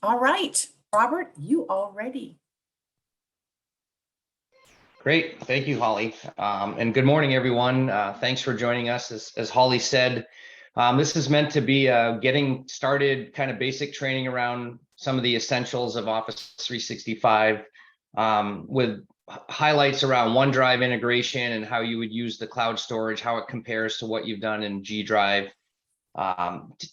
All right, Robert, you all ready? Great, thank you, Holly. And good morning, everyone. Thanks for joining us. As Holly said, this is meant to be getting started kind of basic training around some of the essentials of Office 365 with highlights around OneDrive integration and how you would use the cloud storage, how it compares to what you've done in G Drive.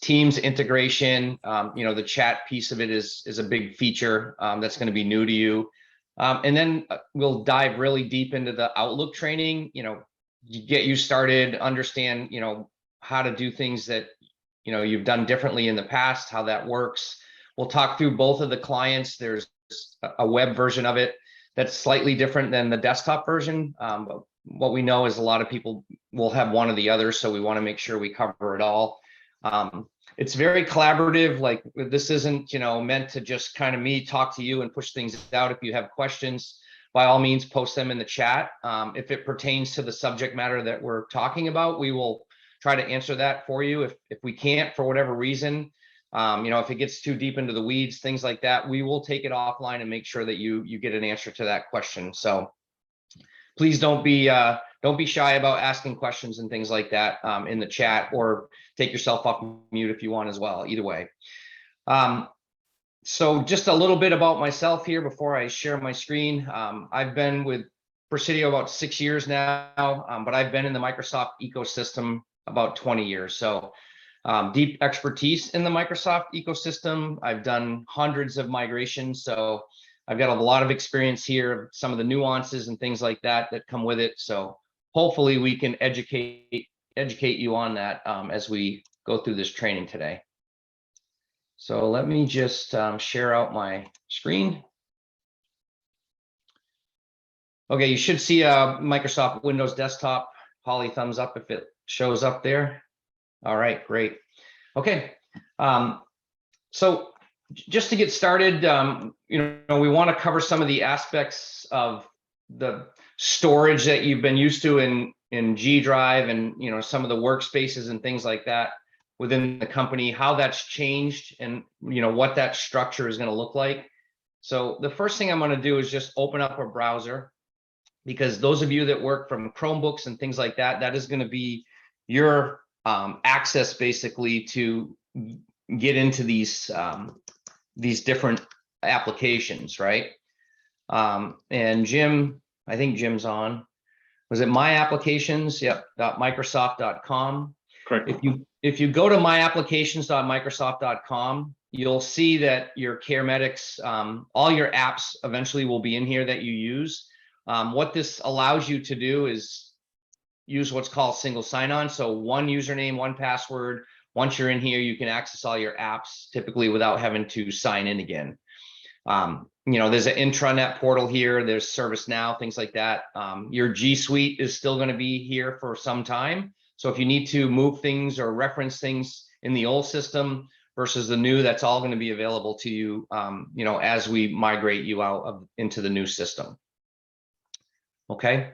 Teams integration, the chat piece of it is a big feature that's going to be new to you. And then we'll dive really deep into the Outlook training, get you started, understand, how to do things that, you've done differently in the past, how that works. We'll talk through both of the clients. There's a web version of it that's slightly different than the desktop version. But what we know is a lot of people will have one or the other, so we want to make sure we cover it all. It's very collaborative. Like, this isn't, meant to just kind of me talk to you and push things out. If you have questions, by all means, post them in the chat. If it pertains to the subject matter that we're talking about, we will try to answer that for you. If we can't, for whatever reason, if it gets too deep into the weeds, things like that, we will take it offline and make sure that you get an answer to that question. So please don't be shy about asking questions and things like that in the chat, or take yourself off mute if you want as well. Either way. So just a little bit about myself here before I share my screen. I've been with Presidio about 6 years now, but I've been in the Microsoft ecosystem about 20 years. So deep expertise in the Microsoft ecosystem. I've done hundreds of migrations. So I've got a lot of experience here, some of the nuances and things like that come with it. So hopefully we can educate you on that as we go through this training today. So let me just share out my screen. Okay, you should see a Microsoft Windows desktop. Holly, thumbs up if it shows up there. All right, great. Okay, so just to get started, we want to cover some of the aspects of the storage that you've been used to in G Drive, and some of the workspaces and things like that within the company, how that's changed, and what that structure is going to look like. So the first thing I'm going to do is just open up a browser, because those of you that work from Chromebooks and things like that, that is going to be your access basically to get into these different applications, right? And Jim, I think Jim's on. Was it My Applications? Yep, .microsoft.com. Correct. If you go to myapplications.microsoft.com, you'll see that your CareMedics, all your apps eventually will be in here that you use. What this allows you to do is use what's called single sign-on. So one username, one password. Once you're in here, you can access all your apps typically without having to sign in again. There's an intranet portal here. There's ServiceNow, things like that. Your G Suite is still going to be here for some time. So if you need to move things or reference things in the old system versus the new, that's all going to be available to you, as we migrate you out into the new system. Okay.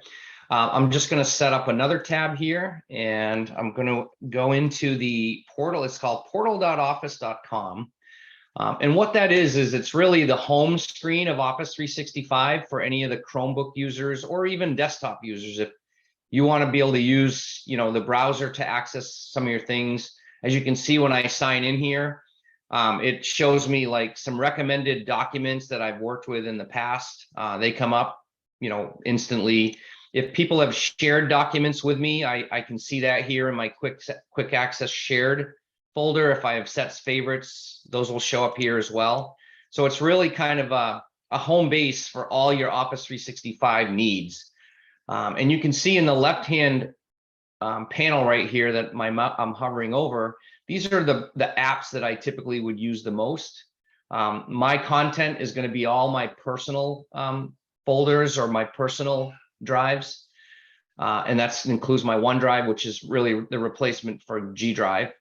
I'm just going to set up another tab here, and I'm going to go into the portal. It's called portal.office.com. And what that is it's really the home screen of Office 365 for any of the Chromebook users or even desktop users. If you want to be able to use, the browser to access some of your things. As you can see, when I sign in here, it shows me like some recommended documents that I've worked with in the past. They come up, instantly. If people have shared documents with me, I can see that here in my quick access shared folder. If I have sets favorites, those will show up here as well. So it's really kind of a home base for all your Office 365 needs. And you can see in the left-hand panel right here that I'm hovering over, these are the apps that I typically would use the most. My content is going to be all my personal folders or my personal drives. And that includes my OneDrive, which is really the replacement for G Drive.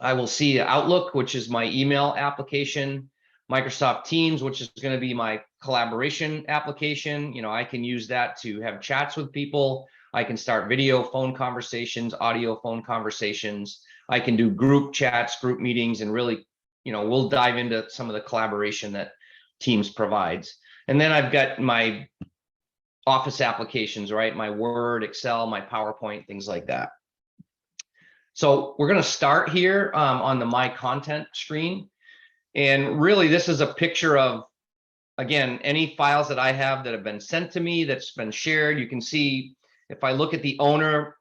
I will see Outlook, which is my email application, Microsoft Teams, which is going to be my collaboration application. I can use that to have chats with people. I can start video phone conversations, audio phone conversations. I can do group chats, group meetings, and really, we'll dive into some of the collaboration that Teams provides. And then I've got my Office applications, right? My Word, Excel, my PowerPoint, things like that. So we're going to start here on the My Content screen. And really, this is a picture of, again, any files that I have that have been sent to me, that's been shared. You can see if I look at the owner,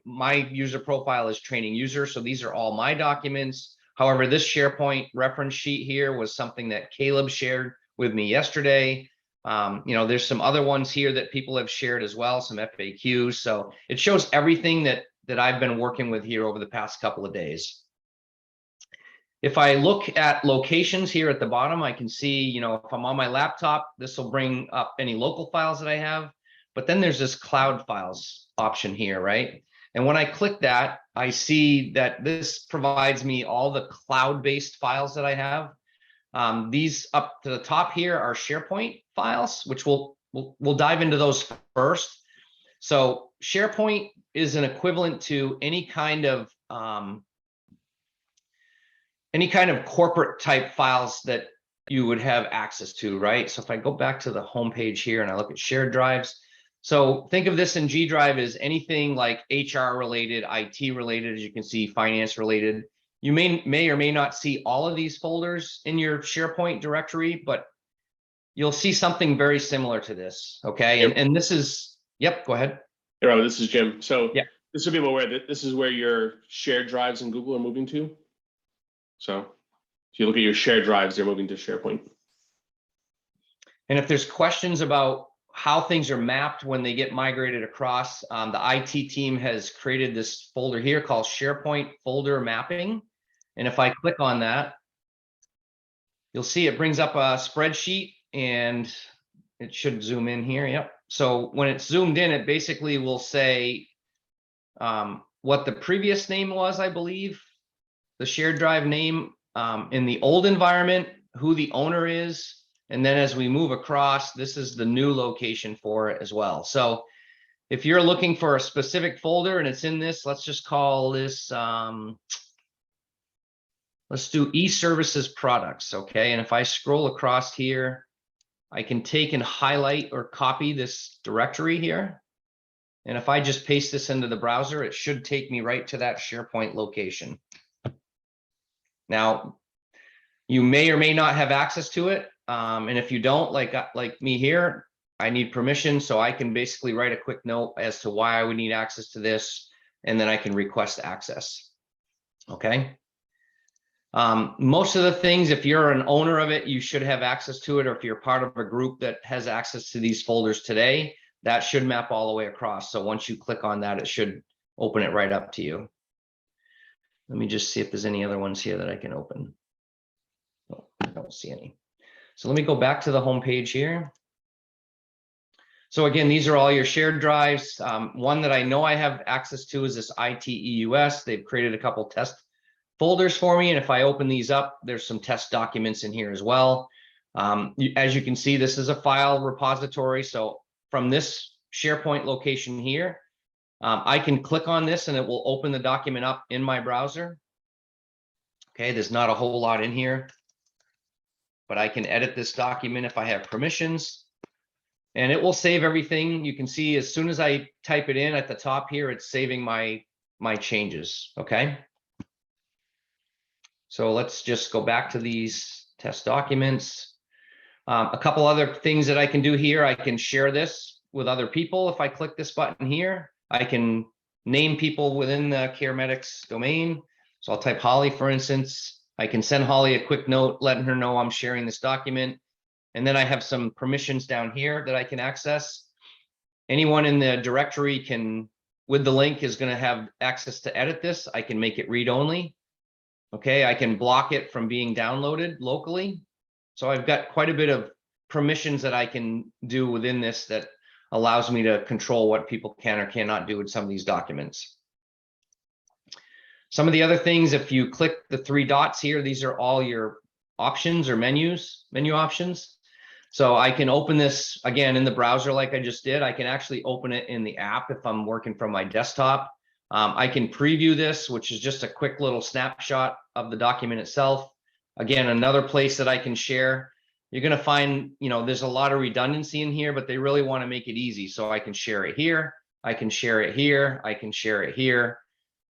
my user profile is training user. So these are all my documents. However, this SharePoint reference sheet here was something that Caleb shared with me yesterday. There's some other ones here that people have shared as well, some FAQs. So it shows everything that I've been working with here over the past couple of days. If I look at locations here at the bottom, I can see, if I'm on my laptop, this will bring up any local files that I have. But then there's this cloud files option here, right? And when I click that, I see that this provides me all the cloud-based files that I have. These up to the top here are SharePoint files, which we'll dive into those first. So SharePoint is an equivalent to any kind of corporate type files that you would have access to, right? So if I go back to the home page here and I look at shared drives, so think of this in G Drive as anything like HR related, IT related, as you can see, finance related. You may or may not see all of these folders in your SharePoint directory, but you'll see something very similar to this, okay? Yep. And this is, yep, go ahead. Hey, Robert, this is Jim. So yeah, this will be aware that this is where your shared drives in Google are moving to. So if you look at your shared drives, they're moving to SharePoint. And if there's questions about how things are mapped when they get migrated across, the IT team has created this folder here called SharePoint folder mapping. And if I click on that, you'll see it brings up a spreadsheet and it should zoom in here. Yep. So when it's zoomed in, it basically will say what the previous name was, I believe, the shared drive name in the old environment, who the owner is. And then as we move across, this is the new location for it as well. So if you're looking for a specific folder and it's in this, let's just call this, let's do e-services products, okay? And if I scroll across here, I can take and highlight or copy this directory here. And if I just paste this into the browser, it should take me right to that SharePoint location. Now, you may or may not have access to it. And if you don't, like me here, I need permission. So I can basically write a quick note as to why I would need access to this. And then I can request access. Okay. Most of the things, if you're an owner of it, you should have access to it. Or if you're part of a group that has access to these folders today, that should map all the way across. So once you click on that, it should open it right up to you. Let me just see if there's any other ones here that I can open. Oh, I don't see any. So let me go back to the home page here. So again, these are all your shared drives. One that I know I have access to is this ITEUS. They've created a couple test folders for me. And if I open these up, there's some test documents in here as well. As you can see, this is a file repository. So from this SharePoint location here, I can click on this and it will open the document up in my browser. Okay, there's not a whole lot in here, but I can edit this document if I have permissions. And it will save everything. You can see as soon as I type it in at the top here, it's saving my changes, okay? So let's just go back to these test documents. A couple other things that I can do here. I can share this with other people. If I click this button here, I can name people within the CareMedics domain. So I'll type Holly, for instance. I can send Holly a quick note letting her know I'm sharing this document. And then I have some permissions down here that I can access. Anyone in the directory can, with the link, is going to have access to edit this. I can make it read only. Okay, I can block it from being downloaded locally. So I've got quite a bit of permissions that I can do within this that allows me to control what people can or cannot do with some of these documents. Some of the other things, if you click the three dots here, these are all your options or menu options. So I can open this again in the browser like I just did. I can actually open it in the app if I'm working from my desktop. I can preview this, which is just a quick little snapshot of the document itself. Again, another place that I can share. You're going to find, there's a lot of redundancy in here, but they really want to make it easy. So I can share it here. I can share it here. I can share it here.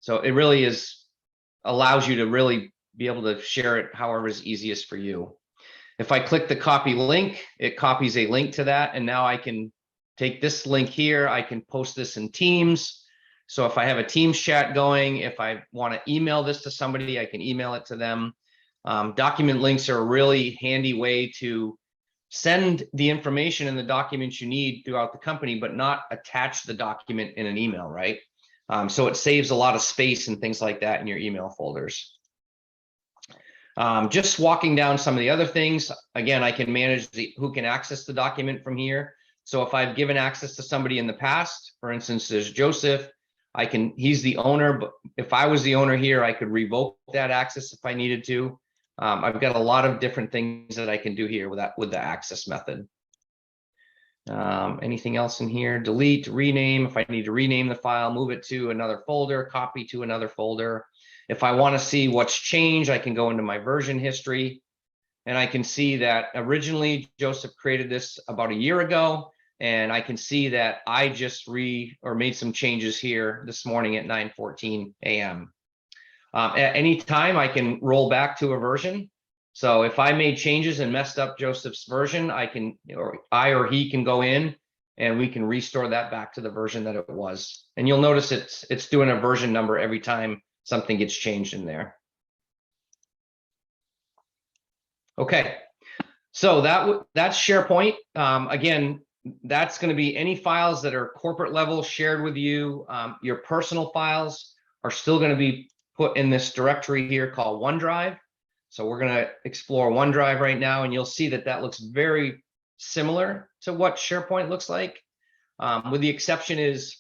So it really allows you to really be able to share it however is easiest for you. If I click the copy link, it copies a link to that. And now I can take this link here. I can post this in Teams. So if I have a Teams chat going, if I want to email this to somebody, I can email it to them. Document links are a really handy way to send the information and the documents you need throughout the company, but not attach the document in an email, right? So it saves a lot of space and things like that in your email folders. Just walking down some of the other things, again, I can manage who can access the document from here. So if I've given access to somebody in the past, for instance, there's Joseph, he's the owner, but if I was the owner here, I could revoke that access if I needed to. I've got a lot of different things that I can do here with the access method. Anything else in here? Delete, rename. If I need to rename the file, move it to another folder, copy to another folder. If I want to see what's changed, I can go into my version history and I can see that originally Joseph created this about a year ago. And I can see that I just made some changes here this morning at 9:14 a.m. At any time, I can roll back to a version. So if I made changes and messed up Joseph's version, I or he can go in and we can restore that back to the version that it was. And you'll notice it's doing a version number every time something gets changed in there. Okay, so that's SharePoint. Again, that's going to be any files that are corporate level shared with you. Your personal files are still going to be put in this directory here called OneDrive. So we're going to explore OneDrive right now, and you'll see that looks very similar to what SharePoint looks like, with the exception is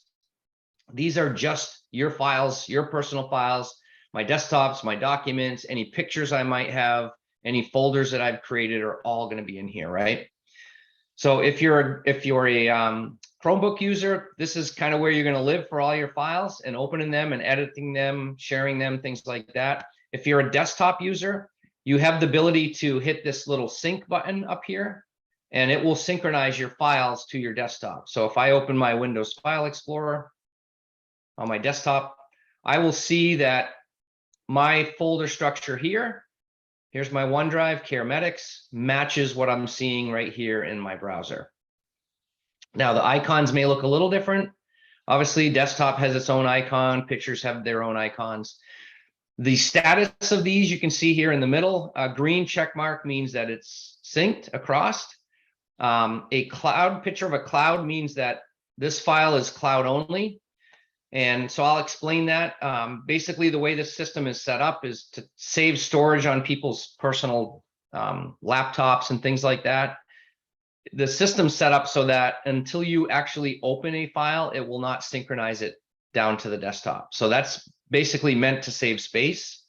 these are just your files, your personal files, my desktops, my documents, any pictures I might have, any folders that I've created are all going to be in here, right? So if you're a Chromebook user, this is kind of where you're going to live for all your files and opening them and editing them, sharing them, things like that. If you're a desktop user, you have the ability to hit this little sync button up here, and it will synchronize your files to your desktop. So if I open my Windows File Explorer on my desktop, I will see that my folder structure here, here's my OneDrive, CareMedics, matches what I'm seeing right here in my browser. Now, the icons may look a little different. Obviously, desktop has its own icon, pictures have their own icons. The status of these, you can see here in the middle, a green check mark means that it's synced across. A cloud picture of a cloud means that this file is cloud only. And so I'll explain that. Basically, the way this system is set up is to save storage on people's personal laptops and things like that. The system's set up so that until you actually open a file, it will not synchronize it down to the desktop. So that's basically meant to save space.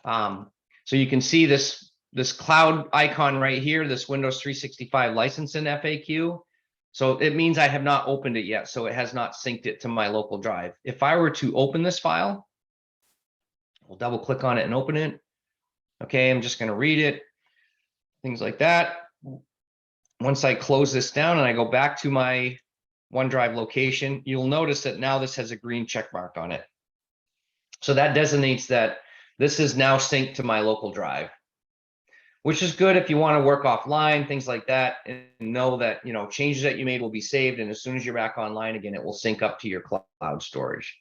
So you can see this cloud icon right here, this Windows 365 licensing FAQ. So it means I have not opened it yet. So it has not synced it to my local drive. If I were to open this file, we'll double click on it and open it. Okay, I'm just going to read it, things like that. Once I close this down and I go back to my OneDrive location, you'll notice that now this has a green check mark on it. So that designates that this is now synced to my local drive, which is good if you want to work offline, things like that, and know that, changes that you made will be saved. And as soon as you're back online again, it will sync up to your cloud storage.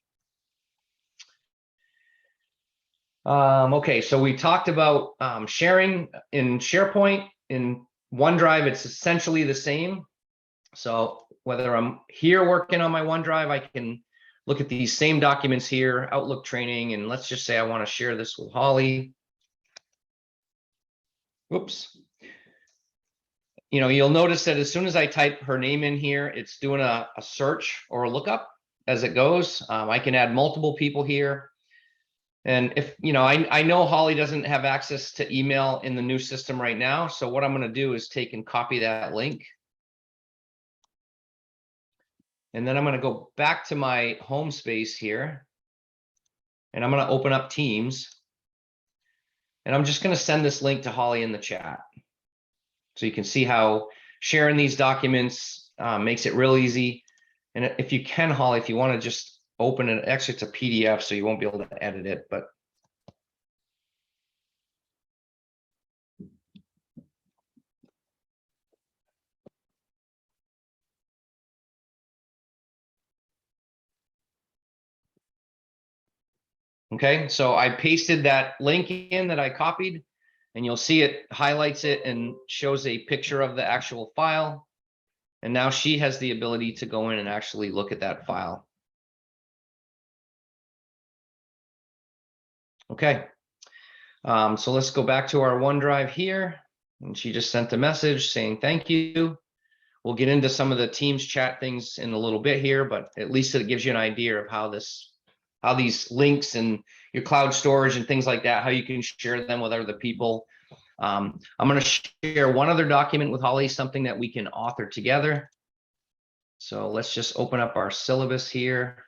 Okay, so we talked about sharing in SharePoint. In OneDrive, it's essentially the same. So whether I'm here working on my OneDrive, I can look at these same documents here, Outlook training, and let's just say I want to share this with Holly. Whoops. You'll notice that as soon as I type her name in here, it's doing a search or a lookup as it goes. I can add multiple people here. And if, I know Holly doesn't have access to email in the new system right now. So what I'm going to do is take and copy that link. And then I'm going to go back to my home space here. And I'm going to open up Teams. And I'm just going to send this link to Holly in the chat. So you can see how sharing these documents makes it real easy. And if you can, Holly, if you want to just open it, actually it's a PDF, so you won't be able to edit it, but. Okay, so I pasted that link in that I copied, and you'll see it highlights it and shows a picture of the actual file. And now she has the ability to go in and actually look at that file. Okay, so let's go back to our OneDrive here. And she just sent a message saying thank you. We'll get into some of the Teams chat things in a little bit here, but at least it gives you an idea of how these links and your cloud storage and things like that, how you can share them with other people. I'm going to share one other document with Holly, something that we can author together. So let's just open up our syllabus here.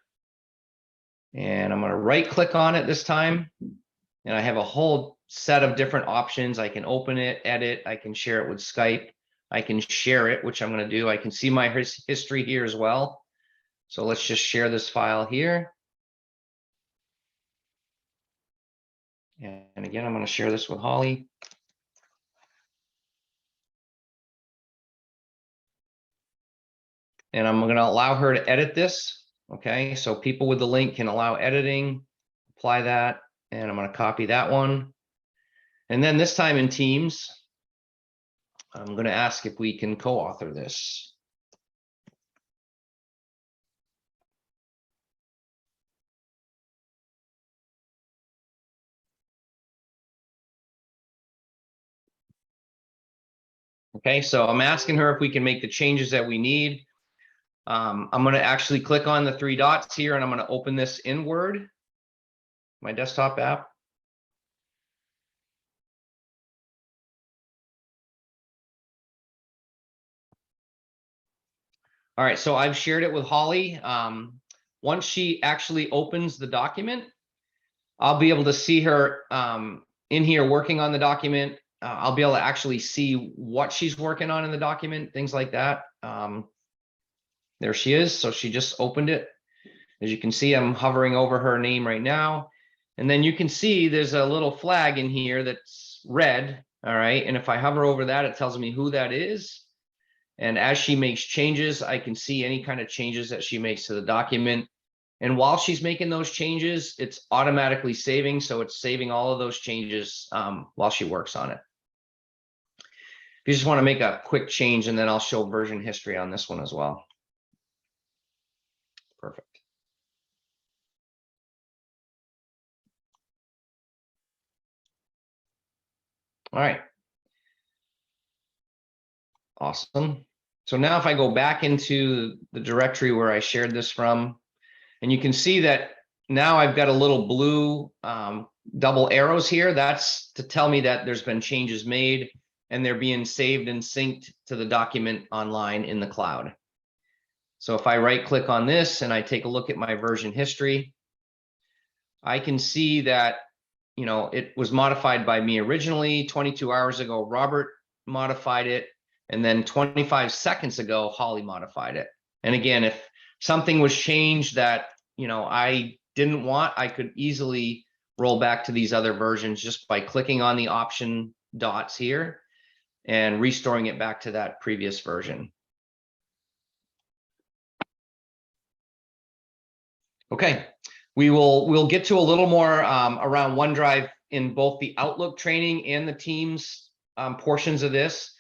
And I'm going to right click on it this time. And I have a whole set of different options. I can open it, edit, I can share it with Skype. I can share it, which I'm going to do. I can see my history here as well. So let's just share this file here. And again, I'm going to share this with Holly. And I'm going to allow her to edit this. Okay, so people with the link can allow editing, apply that, and I'm going to copy that one. And then this time in Teams, I'm going to ask if we can co-author this. Okay, so I'm asking her if we can make the changes that we need. I'm going to actually click on the three dots here, and I'm going to open this in Word, my desktop app. All right, so I've shared it with Holly. Once she actually opens the document, I'll be able to see her in here working on the document. I'll be able to actually see what she's working on in the document, things like that. There she is. So she just opened it. As you can see, I'm hovering over her name right now. And then you can see there's a little flag in here that's red. All right. And if I hover over that, it tells me who that is. And as she makes changes, I can see any kind of changes that she makes to the document. And while she's making those changes, it's automatically saving. So it's saving all of those changes while she works on it. If you just want to make a quick change, and then I'll show version history on this one as well. Perfect. All right. Awesome. So now if I go back into the directory where I shared this from, and you can see that now I've got a little blue double arrows here. That's to tell me that there's been changes made and they're being saved and synced to the document online in the cloud. So if I right click on this and I take a look at my version history, I can see that, you know, it was modified by me originally 22 hours ago. Robert modified it. And then 25 seconds ago, Holly modified it. And again, if something was changed that, you know, I didn't want, I could easily roll back to these other versions just by clicking on the option dots here and restoring it back to that previous version. Okay, we'll get to a little more around OneDrive in both the Outlook training and the Teams portions of this.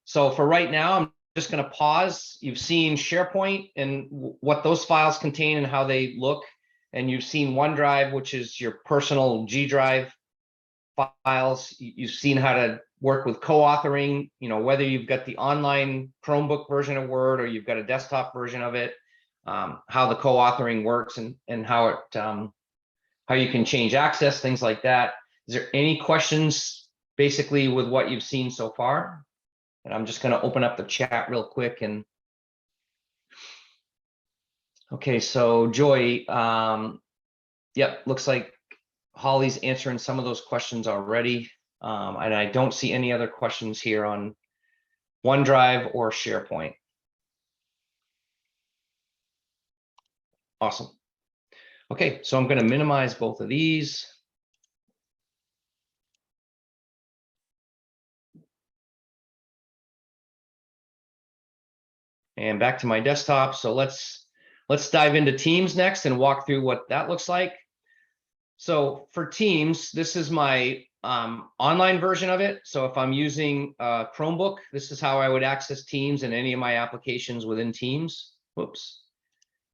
So for right now, I'm just going to pause. You've seen SharePoint and what those files contain and how they look. And you've seen OneDrive, which is your personal G Drive files. You've seen how to work with co-authoring, you know, whether you've got the online Chromebook version of Word or you've got a desktop version of it, how the co-authoring works and how it how you can change access, things like that. Is there any questions basically with what you've seen so far? And I'm just going to open up the chat real quick. And okay, so Joy, yep, looks like Holly's answering some of those questions already. And I don't see any other questions here on OneDrive or SharePoint. Awesome. Okay, so I'm going to minimize both of these. And back to my desktop. So let's dive into Teams next and walk through what that looks like. So for Teams, this is my online version of it. So if I'm using a Chromebook, this is how I would access Teams and any of my applications within Teams. Whoops.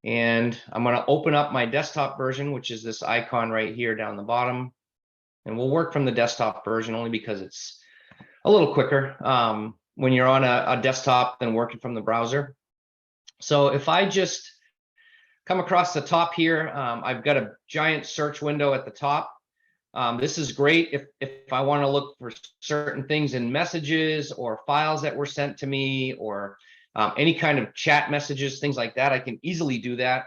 And I'm going to open up my desktop version, which is this icon right here down the bottom. And we'll work from the desktop version only because it's a little quicker when you're on a desktop than working from the browser. So if I just come across the top here, I've got a giant search window at the top. This is great if I want to look for certain things in messages or files that were sent to me, or any kind of chat messages, things like that. I can easily do that.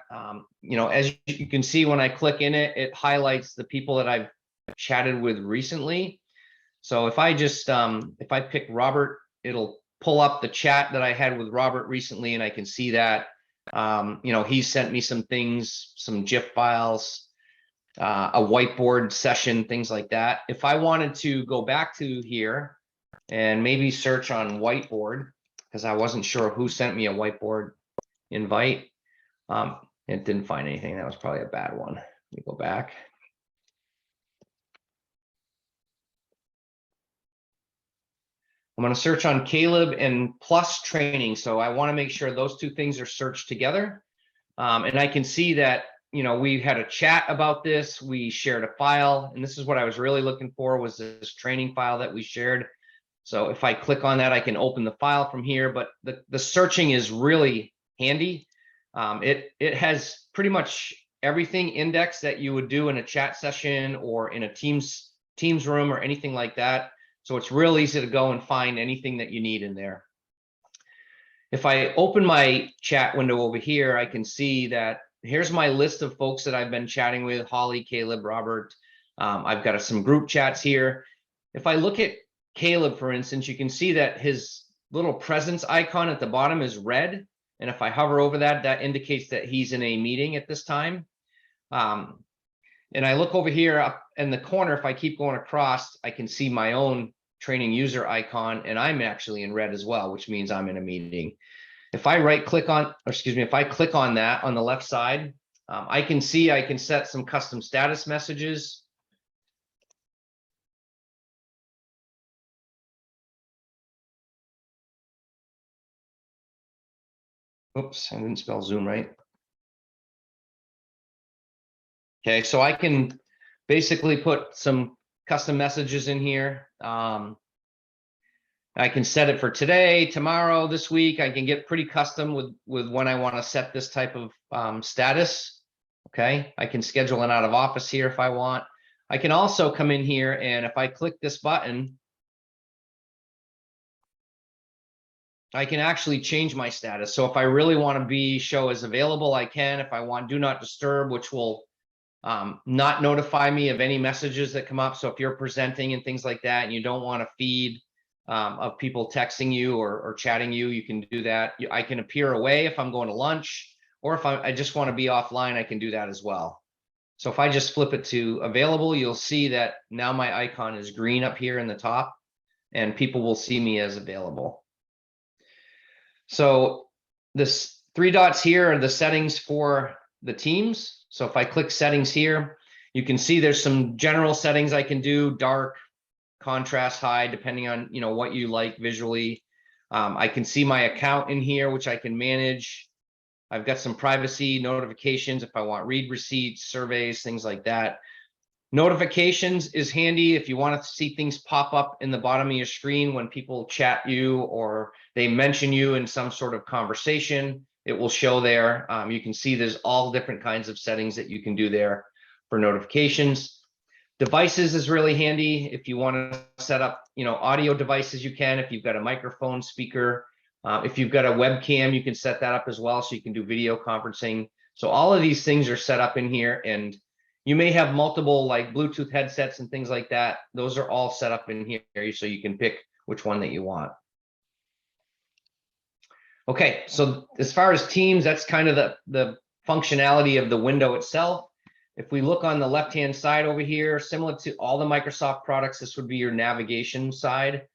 You know, as you can see, when I click in it, it highlights the people that I've chatted with recently. So if I just if I pick Robert, it'll pull up the chat that I had with Robert recently, and I can see that you know, he sent me some things, some GIF files, a whiteboard session, things like that. If I wanted to go back to here and maybe search on whiteboard, because I wasn't sure who sent me a whiteboard invite, it didn't find anything. That was probably a bad one. Let me go back. I'm going to search on Caleb and plus training. So I want to make sure those two things are searched together. And I can see that, you know, we had a chat about this. We shared a file, and this is what I was really looking for, was this training file that we shared. So if I click on that, I can open the file from here, but the searching is really handy. It has pretty much everything indexed that you would do in a chat session or in a Teams room or anything like that. So it's real easy to go and find anything that you need in there. If I open my chat window over here, I can see that here's my list of folks that I've been chatting with: Holly, Caleb, Robert. I've got some group chats here. If I look at Caleb, for instance, you can see that his little presence icon at the bottom is red. And if I hover over that, that indicates that he's in a meeting at this time. And I look over here up in the corner, if I keep going across, I can see my own training user icon, and I'm actually in red as well, which means I'm in a meeting. If I right click on, or excuse me, if I click on that on the left side, I can see I can set some custom status messages. Oops, I didn't spell Zoom right. Okay, so I can basically put some custom messages in here. I can set it for today, tomorrow, this week. I can get pretty custom with when I want to set this type of status. Okay, I can schedule an out of office here if I want. I can also come in here, and if I click this button, I can actually change my status. So if I really want to show as available, I can. If I want do not disturb, which will not notify me of any messages that come up. So if you're presenting and things like that, and you don't want a feed of people texting you or chatting you, you can do that. I can appear away if I'm going to lunch, or if I just want to be offline, I can do that as well. So if I just flip it to available, you'll see that now my icon is green up here in the top, and people will see me as available. So this 3 dots here are the settings for the Teams. So if I click settings here, you can see there's some general settings I can do: dark, contrast, high, depending on, you know, what you like visually. I can see my account in here, which I can manage. I've got some privacy notifications if I want read receipts, surveys, things like that. Notifications is handy if you want to see things pop up in the bottom of your screen when people chat you or they mention you in some sort of conversation. It will show there. You can see there's all different kinds of settings that you can do there for notifications. Devices is really handy. If you want to set up, you know, audio devices, you can. If you've got a microphone, speaker, if you've got a webcam, you can set that up as well, so you can do video conferencing. So all of these things are set up in here, and You may have multiple like Bluetooth headsets and things like that. Those are all set up in here, so you can pick which one that you want. Okay, so as far as Teams, that's kind of the functionality of the window itself. If we look on the left-hand side over here, similar to all the Microsoft products, this would be your navigation side.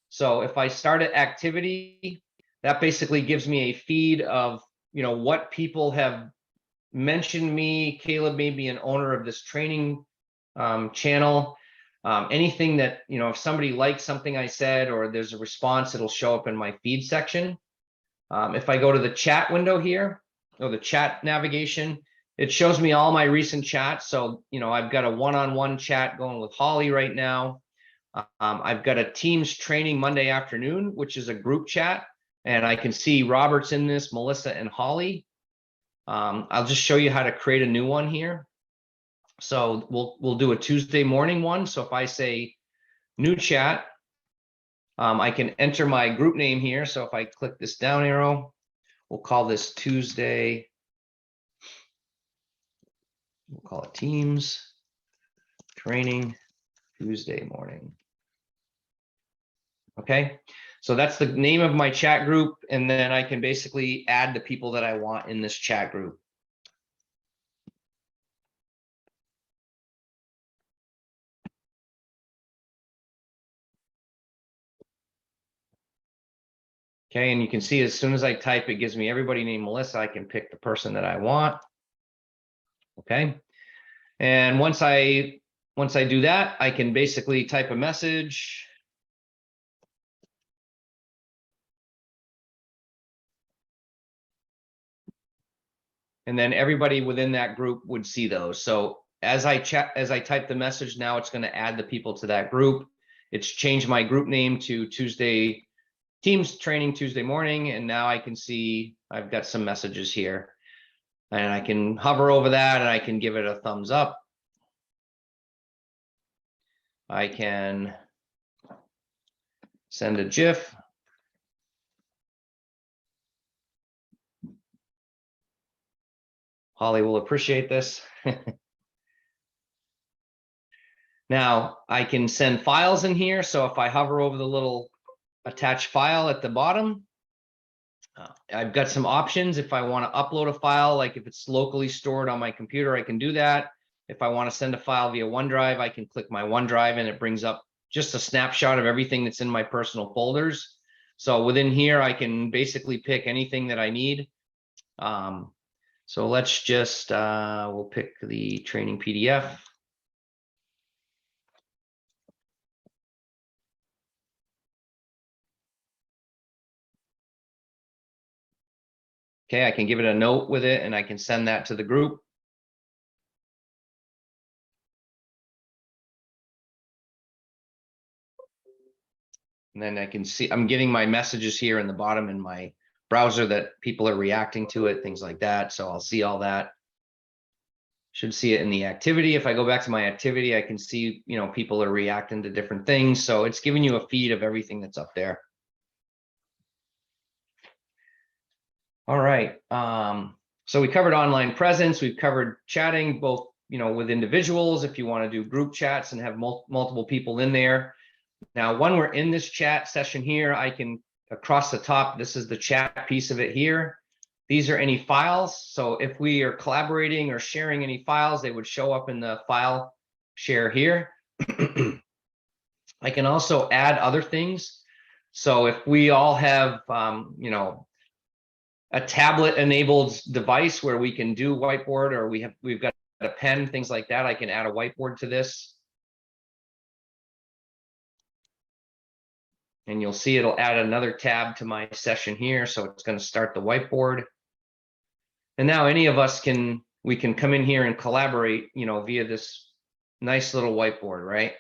So if I start an activity, that basically gives me a feed of, what people have mentioned me. Caleb may be an owner of this training channel. Anything that, if somebody likes something I said or there's a response, it'll show up in my feed section. If I go to the chat window here, or the chat navigation, it shows me all my recent chats. So, I've got a one-on-one chat going with Holly right now. I've got a Teams training Monday afternoon, which is a group chat, and I can see Robert's in this, Melissa and Holly. I'll just show you how to create a new one here. So we'll do a Tuesday morning one. So if I say new chat, I can enter my group name here. So if I click this down arrow, we'll call this Tuesday. We'll call it Teams Training Tuesday morning. Okay, so that's the name of my chat group. And then I can basically add the people that I want in this chat group. Okay, and you can see as soon as I type, it gives me everybody named Melissa. I can pick the person that I want. Okay, and once I do that, I can basically type a message. And then everybody within that group would see those. So as I type the message, now it's going to add the people to that group. It's changed my group name to Tuesday Teams Training Tuesday morning. And now I can see I've got some messages here. And I can hover over that and I can give it a thumbs up. I can send a GIF. Holly will appreciate this. Now I can send files in here. So if I hover over the little attached file at the bottom, I've got some options. If I want to upload a file, like if it's locally stored on my computer, I can do that. If I want to send a file via OneDrive, I can click my OneDrive and it brings up just a snapshot of everything that's in my personal folders. So within here, I can basically pick anything that I need. So let's just, we'll pick the training PDF. Okay, I can give it a note with it and I can send that to the group. And then I can see, I'm getting my messages here in the bottom in my browser that people are reacting to it, things like that. So I'll see all that. Should see it in the activity. If I go back to my activity, I can see, people are reacting to different things. So it's giving you a feed of everything that's up there. All right. So we covered online presence. We've covered chatting, both, with individuals, if you want to do group chats and have multiple people in there. Now, when we're in this chat session here, I can, across the top, this is the chat piece of it here. These are any files. So if we are collaborating or sharing any files, they would show up in the file share here. I can also add other things. So if we all have, a tablet enabled device where we can do whiteboard, or we've got a pen, things like that, I can add a whiteboard to this. And you'll see it'll add another tab to my session here. So it's going to start the whiteboard. And now any of us we can come in here and collaborate, via this nice little whiteboard, right?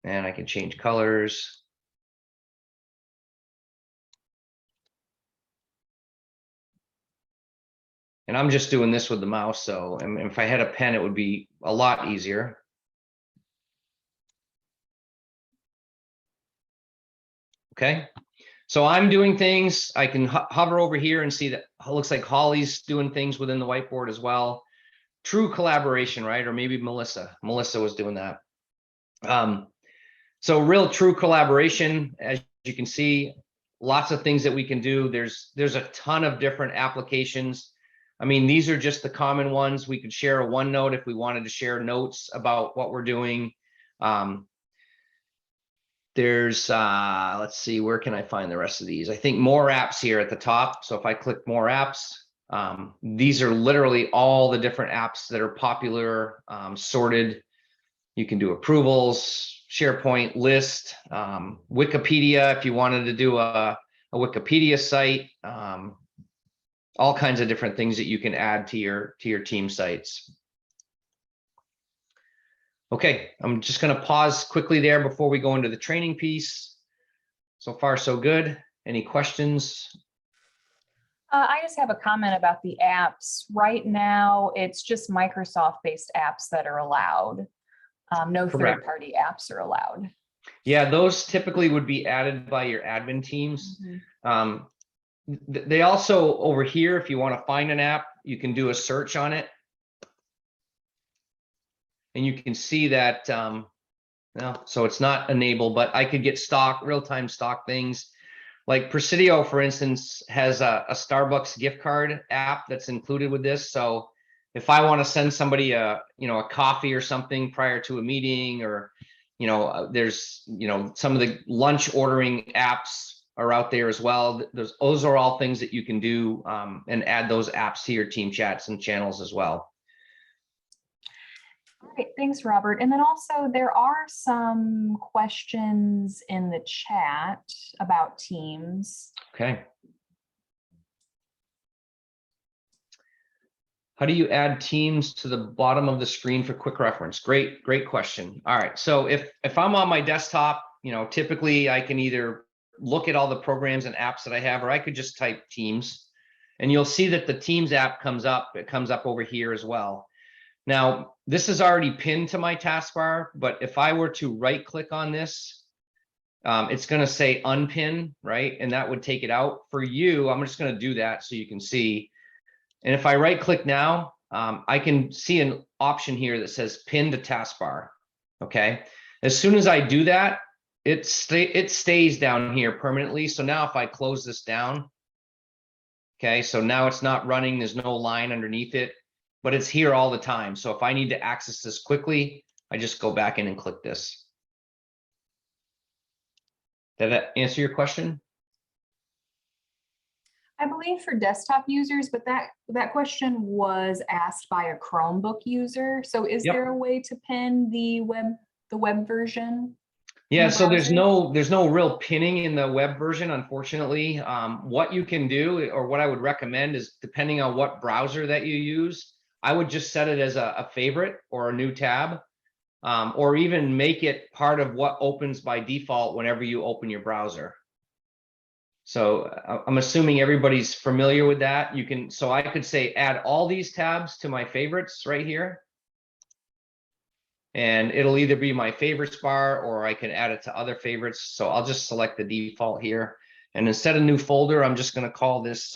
And I can change colors. And I'm just doing this with the mouse. So if I had a pen, it would be a lot easier. Okay. So I'm doing things. I can hover over here and see that it looks like Holly's doing things within the whiteboard as well. True collaboration, right? Or maybe Melissa. Melissa was doing that. So real true collaboration, as you can see, lots of things that we can do. There's a ton of different applications. I mean, these are just the common ones. We could share a OneNote if we wanted to share notes about what we're doing. There's, let's see, where can I find the rest of these? I think more apps here at the top. So if I click more apps, these are literally all the different apps that are popular, sorted. You can do approvals, SharePoint list, Wikipedia, if you wanted to do a Wikipedia site, all kinds of different things that you can add to your team sites. Okay, I'm just going to pause quickly there before we go into the training piece. So far, so good. Any questions? I just have a comment about the apps. Right now, it's just Microsoft-based apps that are allowed. No third-party apps are allowed. Yeah, those typically would be added by your admin teams. They also, over here, if you want to find an app, you can do a search on it. And you can see that, so it's not enabled, but I could get real-time stock things. Like Presidio, for instance, has a Starbucks gift card app that's included with this. So if I want to send somebody a coffee or something prior to a meeting, or, there's, some of the lunch ordering apps are out there as well. Those are all things that you can do and add those apps to your team chats and channels as well. All right, thanks, Robert. And then also there are some questions in the chat about Teams. Okay. How do you add Teams to the bottom of the screen for quick reference? Great question. All right, so if I'm on my desktop, typically I can either look at all the programs and apps that I have, or I could just type Teams, and you'll see that the Teams app comes up. It comes up over here as well. Now, this is already pinned to my taskbar, but if I were to right click on this, it's going to say unpin, right? And that would take it out. For you, I'm just going to do that so you can see. And if I right click now, I can see an option here that says pin to taskbar. Okay. As soon as I do that, it stays down here permanently. So now if I close this down, okay, so now it's not running. There's no line underneath it, but it's here all the time. So if I need to access this quickly, I just go back in and click this. Did that answer your question? I believe for desktop users, but that question was asked by a Chromebook user. So is there a way to pin the web version? Yeah, so there's no real pinning in the web version, unfortunately. What you can do, or what I would recommend, is depending on what browser that you use, I would just set it as a favorite or a new tab, or even make it part of what opens by default whenever you open your browser. So I'm assuming everybody's familiar with that. So I could say add all these tabs to my favorites right here. And it'll either be my favorites bar, or I can add it to other favorites. So I'll just select the default here. And instead of new folder, I'm just going to call this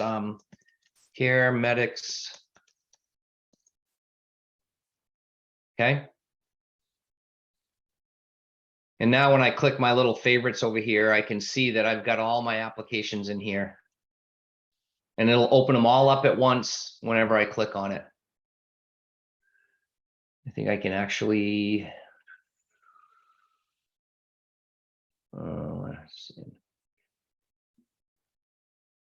Care Medics. Okay. And now when I click my little favorites over here, I can see that I've got all my applications in here. And it'll open them all up at once whenever I click on it. I think I can actually, let's see.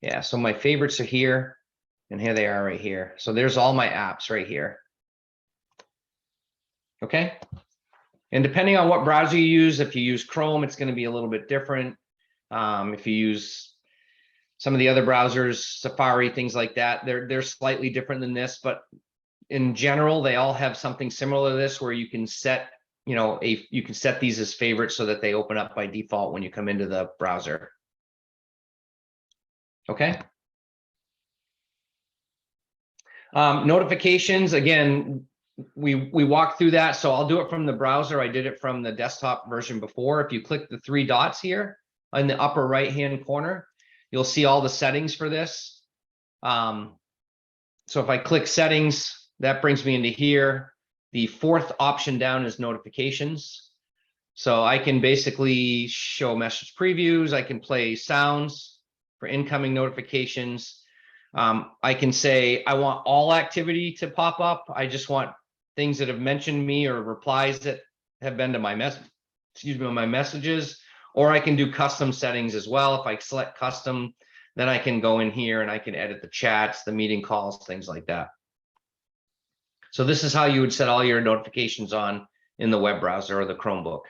Yeah, so my favorites are here, and here they are right here. So there's all my apps right here. Okay. And depending on what browser you use, if you use Chrome, it's going to be a little bit different. If you use some of the other browsers, Safari, things like that, they're slightly different than this, but in general, they all have something similar to this, where you can set, you can set these as favorites so that they open up by default when you come into the browser. Okay. Notifications, again, we walked through that, so I'll do it from the browser. I did it from the desktop version before. If you click the three dots here in the upper right hand corner, you'll see all the settings for this. So if I click settings, that brings me into here. The fourth option down is notifications. So I can basically show message previews. I can play sounds for incoming notifications. I can say, I want all activity to pop up. I just want things that have mentioned me or replies that have been to my my messages, or I can do custom settings as well. If I select custom, then I can go in here and I can edit the chats, the meeting calls, things like that. So this is how you would set all your notifications on in the web browser or the Chromebook.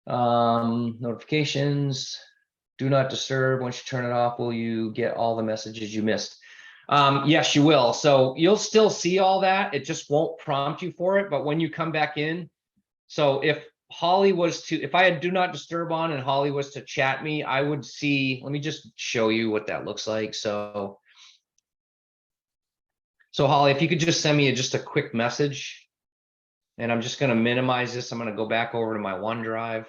Notifications, do not disturb. Once you turn it off, will you get all the messages you missed? Yes, you will. So you'll still see all that. It just won't prompt you for it. But when you come back in, so if Holly was to, if I had do not disturb on and Holly was to chat me, I would see, let me just show you what that looks like. So Holly, if you could just send me just a quick message, and I'm just going to minimize this. I'm going to go back over to my OneDrive.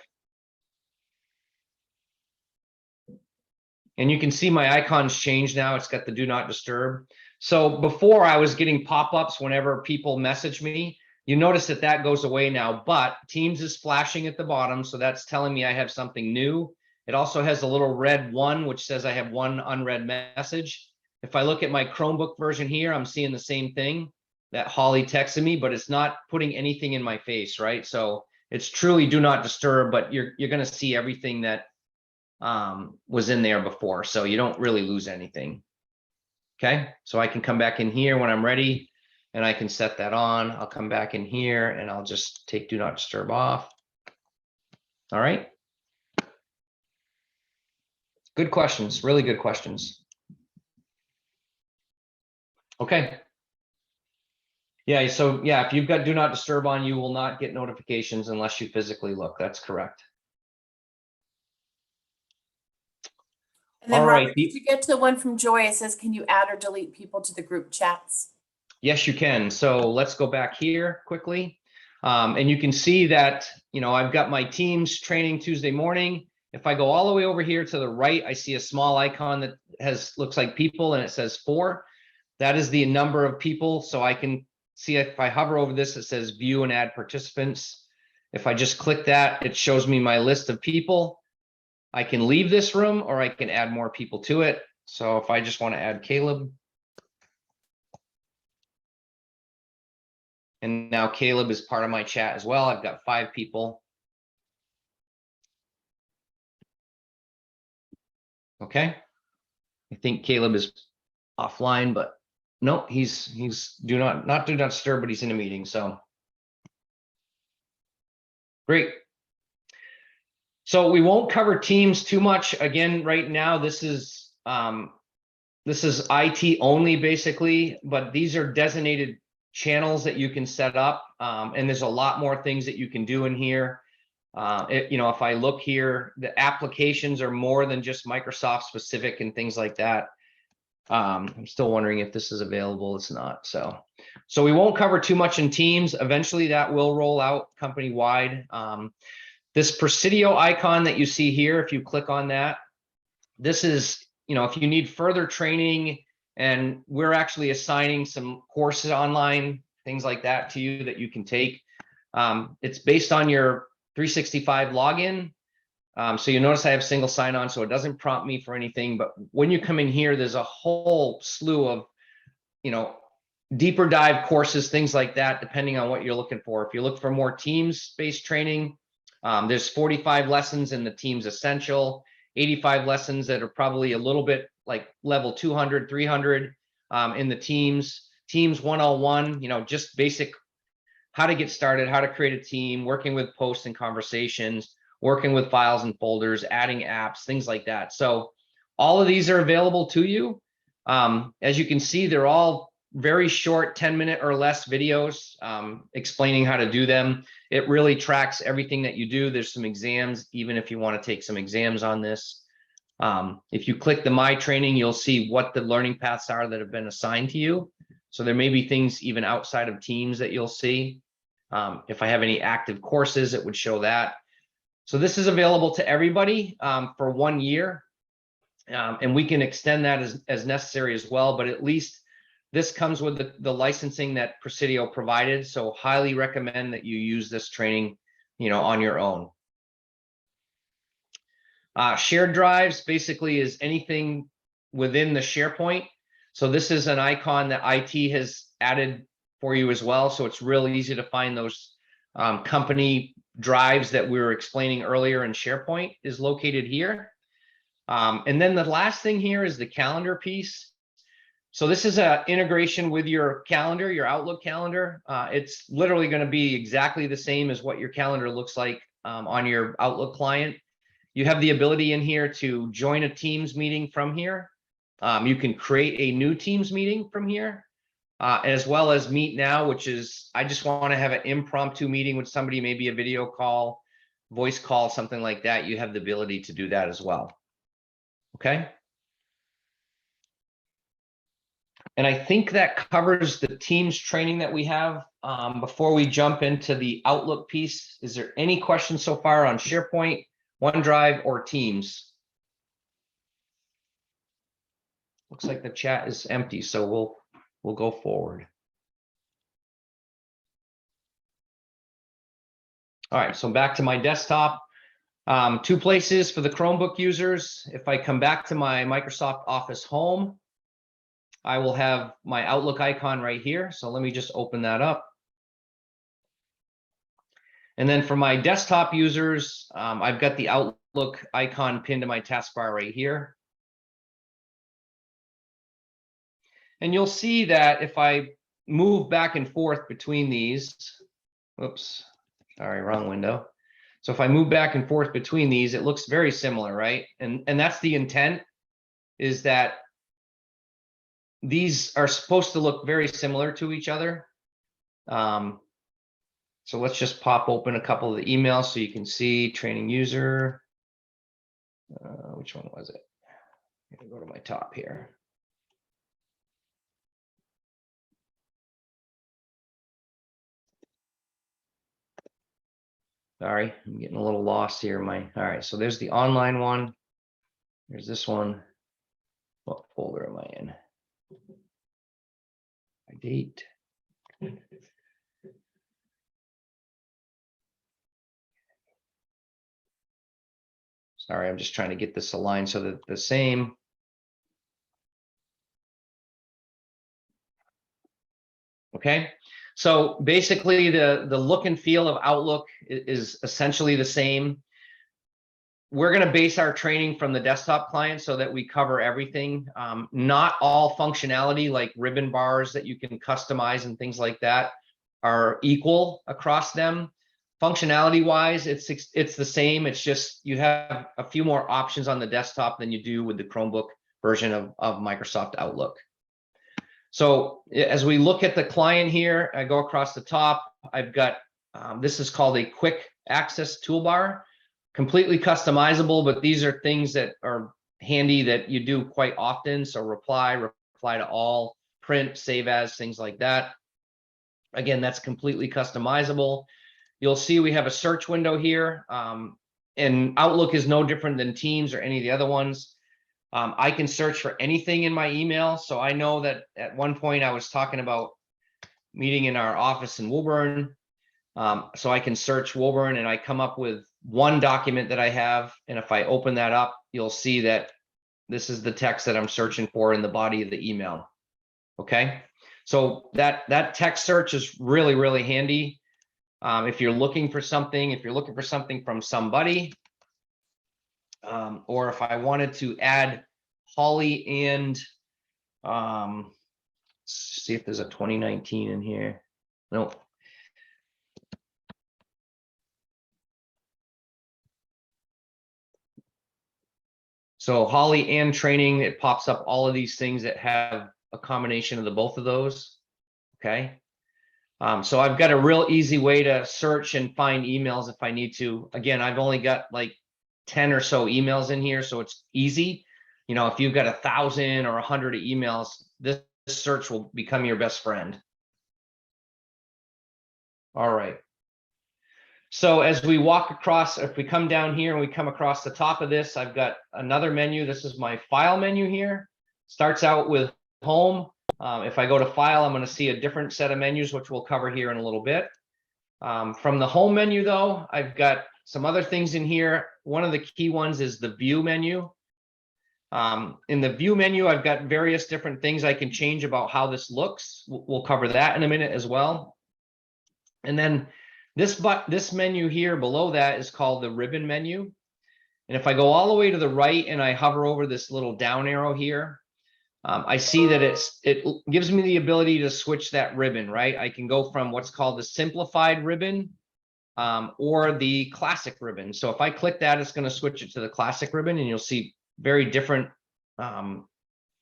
And you can see my icons change now. It's got the do not disturb. So before I was getting pop-ups whenever people message me. You notice that that goes away now, but Teams is flashing at the bottom. So that's telling me I have something new. It also has a little red 1, which says I have one unread message. If I look at my Chromebook version here, I'm seeing the same thing that Holly texted me, but it's not putting anything in my face, right? So it's truly do not disturb, but you're going to see everything that was in there before. So you don't really lose anything. Okay, so I can come back in here when I'm ready and I can set that on. I'll come back in here and I'll just take do not disturb off. All right. Good questions, really good questions. Okay. Yeah, so yeah, if you've got do not disturb on, you will not get notifications unless you physically look. That's correct. And then All Robert, right. did you get to the one from Joy? It says, can you add or delete people to the group chats? Yes, you can. So let's go back here quickly. And you can see that, you know, I've got my Teams training Tuesday morning. If I go all the way over here to the right, I see a small icon that looks like people and it says 4. That is the number of people. So I can see if I hover over this, it says view and add participants. If I just click that, it shows me my list of people. I can leave this room or I can add more people to it. So if I just want to add Caleb. And now Caleb is part of my chat as well. I've got 5 people. Okay. I think Caleb is offline, but no, he's do not disturb, but he's in a meeting. So great. So we won't cover Teams too much again right now. This is IT only basically, but these are designated channels that you can set up, and there's a lot more things that you can do in here. You know, if I look here, the applications are more than just Microsoft specific and things like that. I'm still wondering if this is available. It's not. So we won't cover too much in Teams. Eventually that will roll out company wide. This Presidio icon that you see here, if you click on that, this is, you know, if you need further training, and we're actually assigning some courses online, things like that to you that you can take. It's based on your 365 login. So you notice I have single sign-on, so it doesn't prompt me for anything. But when you come in here, there's a whole slew of, you know, deeper dive courses, things like that, depending on what you're looking for. If you look for more Teams-based training, there's 45 lessons in the Teams Essential, 85 lessons that are probably a little bit like level 200, 300 in the Teams 101, you know, just basic how to get started, how to create a team, working with posts and conversations, working with files and folders, adding apps, things like that. So all of these are available to you. As you can see, they're all very short 10-minute or less videos explaining how to do them. It really tracks everything that you do. There's some exams, even if you want to take some exams on this. If you click the My Training, you'll see what the learning paths are that have been assigned to you. So there may be things even outside of Teams that you'll see. If I have any active courses, it would show that. So this is available to everybody for 1 year. And we can extend that as necessary as well, but at least this comes with the licensing that Presidio provided. So highly recommend that you use this training, on your own. Shared drives basically is anything within the SharePoint. So this is an icon that IT has added for you as well. So it's really easy to find those company drives that we were explaining earlier in SharePoint is located here. And then the last thing here is the calendar piece. So this is an integration with your calendar, your Outlook calendar. It's literally going to be exactly the same as what your calendar looks like on your Outlook client. You have the ability in here to join a Teams meeting from here. You can create a new Teams meeting from here, as well as Meet Now, which is, I just want to have an impromptu meeting with somebody, maybe a video call, voice call, something like that. You have the ability to do that as well. Okay. And I think that covers the Teams training that we have. Before we jump into the Outlook piece, is there any questions so far on SharePoint, OneDrive, or Teams? Looks like the chat is empty, so we'll go forward. All right, so back to my desktop. 2 places for the Chromebook users. If I come back to my Microsoft Office home, I will have my Outlook icon right here. So let me just open that up. And then for my desktop users, I've got the Outlook icon pinned to my taskbar right here. And you'll see that if I move back and forth between these, oops, sorry, wrong window. So if I move back and forth between these, it looks very similar, right? And that's the intent, is that these are supposed to look very similar to each other. So let's just pop open a couple of the emails so you can see training user. Which one was it? I'm gonna go to my top here. Sorry, I'm getting a little lost here. All right, so there's the online one. There's this one. What folder am I in? My date. Sorry, I'm just trying to get this aligned so that the same. Okay, so basically the look and feel of Outlook is essentially the same. We're going to base our training from the desktop client so that we cover everything. Not all functionality like ribbon bars that you can customize and things like that are equal across them. Functionality wise, it's the same. It's just you have a few more options on the desktop than you do with the Chromebook version of Microsoft Outlook. So as we look at the client here, I go across the top. I've got, this is called a quick access toolbar, completely customizable, but these are things that are handy that you do quite often. So reply to all, print, save as, things like that. Again, that's completely customizable. You'll see we have a search window here, and Outlook is no different than Teams or any of the other ones. I can search for anything in my email. So I know that at one point I was talking about meeting in our office in Woburn. So I can search Woburn and I come up with one document that I have. And if I open that up, you'll see that this is the text that I'm searching for in the body of the email. Okay. So that text search is really, really handy. If you're looking for something, from somebody, or if I wanted to add Holly and, see if there's a 2019 in here. No. So Holly and training, it pops up all of these things that have a combination of the both of those. Okay. So I've got a real easy way to search and find emails if I need to. Again, I've only got like 10 or so emails in here, so it's easy. You know, if you've got 1,000 or 100 emails, this search will become your best friend. All right. So as we walk across, if we come down here and we come across the top of this, I've got another menu. This is my file menu here. Starts out with home. If I go to file, I'm going to see a different set of menus, which we'll cover here in a little bit. From the home menu though, I've got some other things in here. One of the key ones is the view menu. In the view menu, I've got various different things I can change about how this looks. We'll cover that in a minute as well. And then this menu here below that is called the ribbon menu. And if I go all the way to the right and I hover over this little down arrow here, I see that it gives me the ability to switch that ribbon, right? I can go from what's called the simplified ribbon or the classic ribbon. So if I click that, it's going to switch it to the classic ribbon, and you'll see very different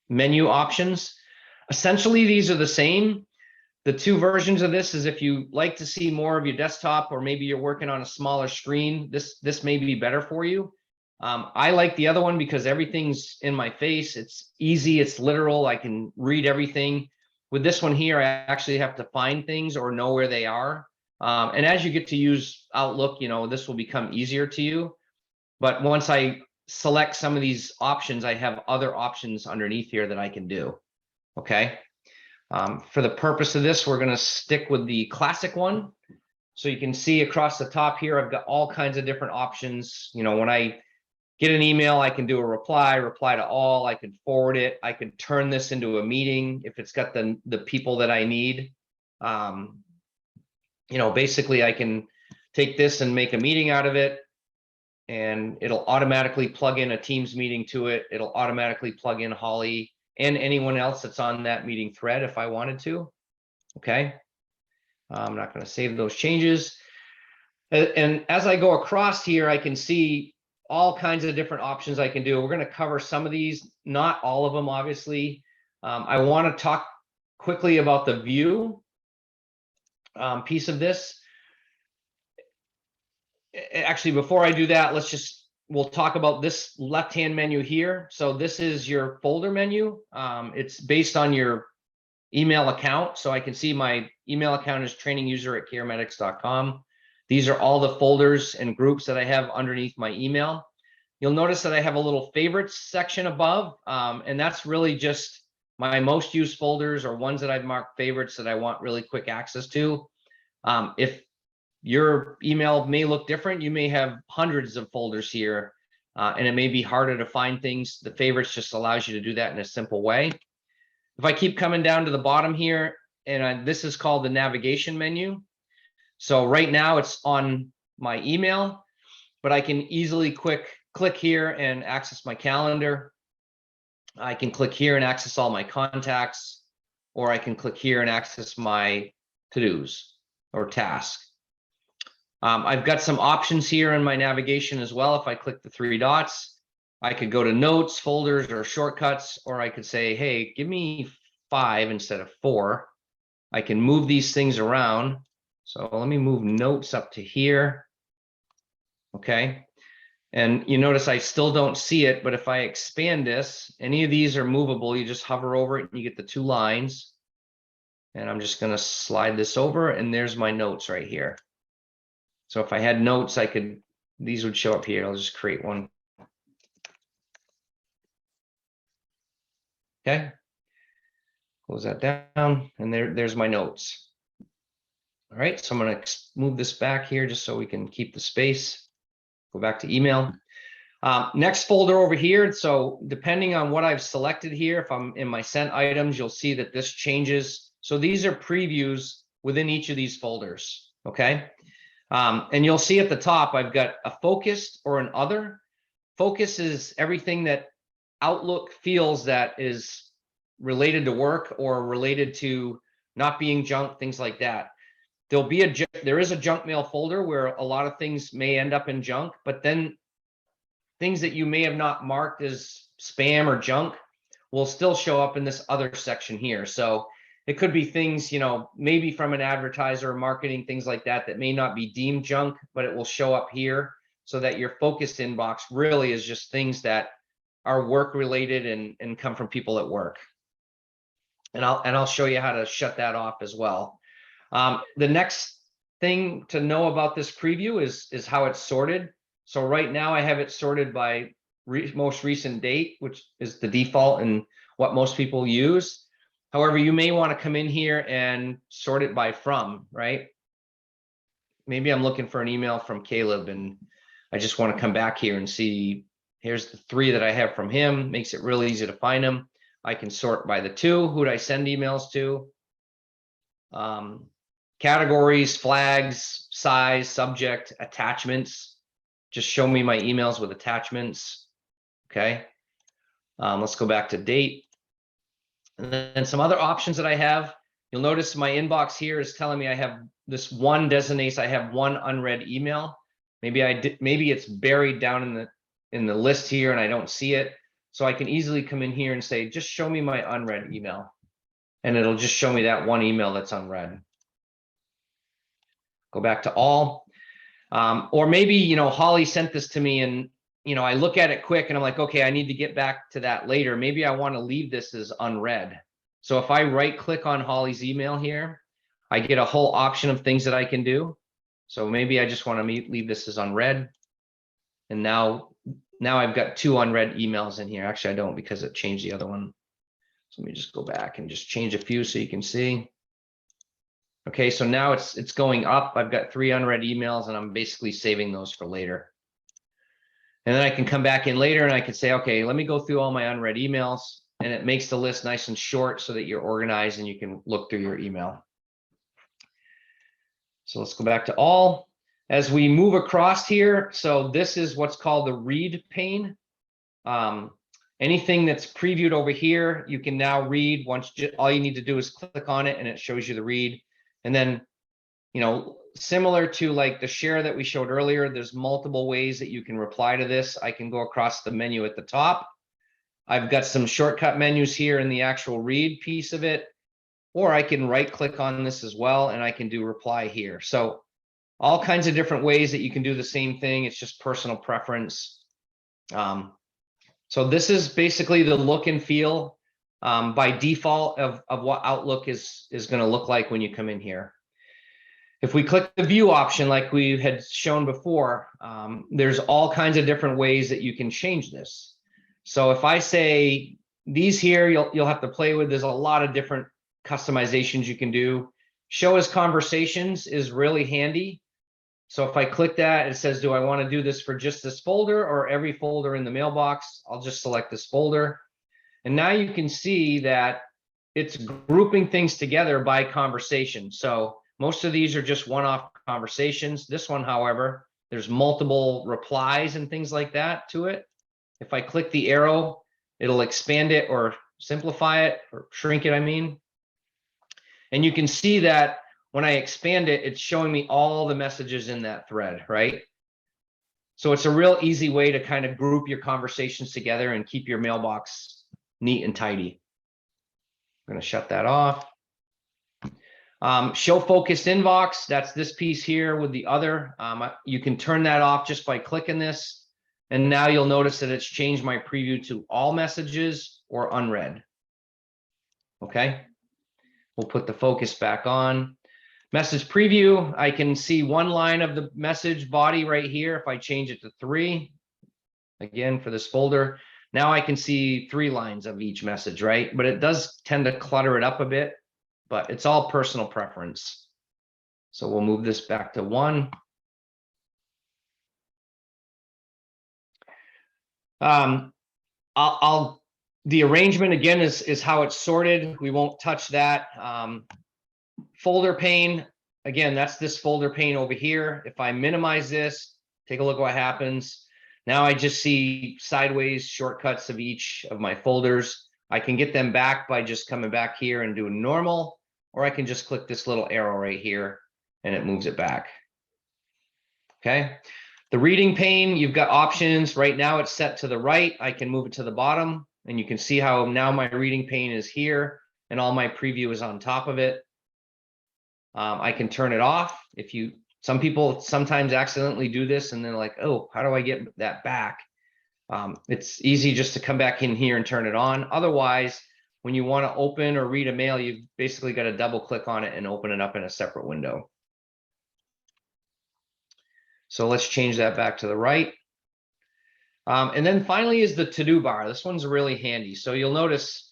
menu options. Essentially, these are the same. The two versions of this is if you like to see more of your desktop, or maybe you're working on a smaller screen, this may be better for you. I like the other one because everything's in my face. It's easy, it's literal. I can read everything. With this one here, I actually have to find things or know where they are. And as you get to use Outlook, this will become easier to you. But once I select some of these options, I have other options underneath here that I can do. Okay. For the purpose of this, we're going to stick with the classic one. So you can see across the top here, I've got all kinds of different options. When I get an email, I can do a reply to all, I can forward it. I can turn this into a meeting if it's got the people that I need. Basically I can take this and make a meeting out of it, and it'll automatically plug in a Teams meeting to it. It'll automatically plug in Holly and anyone else that's on that meeting thread if I wanted to. Okay. I'm not going to save those changes. And as I go across here, I can see all kinds of different options I can do. We're going to cover some of these, not all of them, obviously. I want to talk quickly about the view piece of this. Actually, before I do that, we'll talk about this left-hand menu here. So this is your folder menu. It's based on your email account. So I can see my email account is traininguser@caremedics.com. These are all the folders and groups that I have underneath my email. You'll notice that I have a little favorites section above, and that's really just my most used folders or ones that I've marked favorites that I want really quick access to. If your email may look different, you may have hundreds of folders here, and it may be harder to find things. The favorites just allows you to do that in a simple way. If I keep coming down to the bottom here, and this is called the navigation menu. So right now it's on my email, but I can easily click here and access my calendar. I can click here and access all my contacts, or I can click here and access my to-dos or tasks. I've got some options here in my navigation as well. If I click the three dots, I could go to notes, folders, or shortcuts, or I could say, hey, give me 5 instead of 4. I can move these things around. So let me move notes up to here. Okay. And you notice I still don't see it, but if I expand this, any of these are movable. You just hover over it and you get the 2 lines. And I'm just going to slide this over, and there's my notes right here. So if I had notes, these would show up here. I'll just create one. Okay. Close that down, and there's my notes. All right, so I'm going to move this back here just so we can keep the space. Go back to email. Next folder over here. So depending on what I've selected here, if I'm in my sent items, you'll see that this changes. So these are previews within each of these folders. Okay. And you'll see at the top, I've got a focused or an other. Focus is everything that Outlook feels that is related to work or related to not being junk, things like that. There is a junk mail folder where a lot of things may end up in junk, but then things that you may have not marked as spam or junk will still show up in this other section here. So it could be things, maybe from an advertiser or marketing, things like that may not be deemed junk, but it will show up here so that your focused inbox really is just things that are work related and come from people at work. And I'll show you how to shut that off as well. The next thing to know about this preview is how it's sorted. So right now I have it sorted by most recent date, which is the default and what most people use. However, you may want to come in here and sort it by from, right? Maybe I'm looking for an email from Caleb and I just want to come back here and see, here's the 3 that I have from him. Makes it real easy to find them. I can sort by the 2, who do I send emails to? Categories, flags, size, subject, attachments. Just show me my emails with attachments. Okay. Let's go back to date. And then some other options that I have. You'll notice my inbox here is telling me I have this one designates I have one unread email. Maybe it's buried down in the list here and I don't see it. So I can easily come in here and say, just show me my unread email. And it'll just show me that one email that's unread. Go back to all. Or maybe, Holly sent this to me and, I look at it quick and I'm like, okay, I need to get back to that later. Maybe I want to leave this as unread. So if I right click on Holly's email here, I get a whole option of things that I can do. So maybe I just want to leave this as unread. And now I've got 2 unread emails in here. Actually, I don't because it changed the other one. So let me just go back and just change a few so you can see. Okay, so now it's going up. I've got 3 unread emails and I'm basically saving those for later. And then I can come back in later and I can say, okay, let me go through all my unread emails, and it makes the list nice and short so that you're organized and you can look through your email. So let's go back to all. As we move across here, so this is what's called the read pane. Anything that's previewed over here, you can now read once. All you need to do is click on it and it shows you the read. And then, similar to like the share that we showed earlier, there's multiple ways that you can reply to this. I can go across the menu at the top. I've got some shortcut menus here in the actual read piece of it, or I can right click on this as well and I can do reply here. So all kinds of different ways that you can do the same thing. It's just personal preference. So this is basically the look and feel by default of what Outlook is going to look like when you come in here. If we click the view option like we had shown before, there's all kinds of different ways that you can change this. So if I say these here, you'll have to play with. There's a lot of different customizations you can do. Show as conversations is really handy. So if I click that, it says, do I want to do this for just this folder or every folder in the mailbox? I'll just select this folder. And now you can see that it's grouping things together by conversation. So most of these are just one-off conversations. This one, however, there's multiple replies and things like that to it. If I click the arrow, it'll expand it or simplify it or shrink it, I mean. And you can see that when I expand it, it's showing me all the messages in that thread, right? So it's a real easy way to kind of group your conversations together and keep your mailbox neat and tidy. I'm going to shut that off. Show focused inbox. That's this piece here with the other. You can turn that off just by clicking this. And now you'll notice that it's changed my preview to all messages or unread. Okay. We'll put the focus back on. Message preview. I can see one line of the message body right here. If I change it to 3, again, for this folder, now I can see 3 lines of each message, right? But it does tend to clutter it up a bit, but it's all personal preference. So we'll move this back to 1. The arrangement again is how it's sorted. We won't touch that. Folder pane, again, that's this folder pane over here. If I minimize this, take a look at what happens. Now I just see sideways shortcuts of each of my folders. I can get them back by just coming back here and doing normal, or I can just click this little arrow right here and it moves it back. Okay. The reading pane, you've got options. Right now it's set to the right. I can move it to the bottom and you can see how now my reading pane is here and all my preview is on top of it. I can turn it off. Some people sometimes accidentally do this and they're like, oh, how do I get that back? It's easy just to come back in here and turn it on. Otherwise, when you want to open or read a mail, you've basically got to double click on it and open it up in a separate window. So let's change that back to the right. And then finally is the to-do bar. This one's really handy. So you'll notice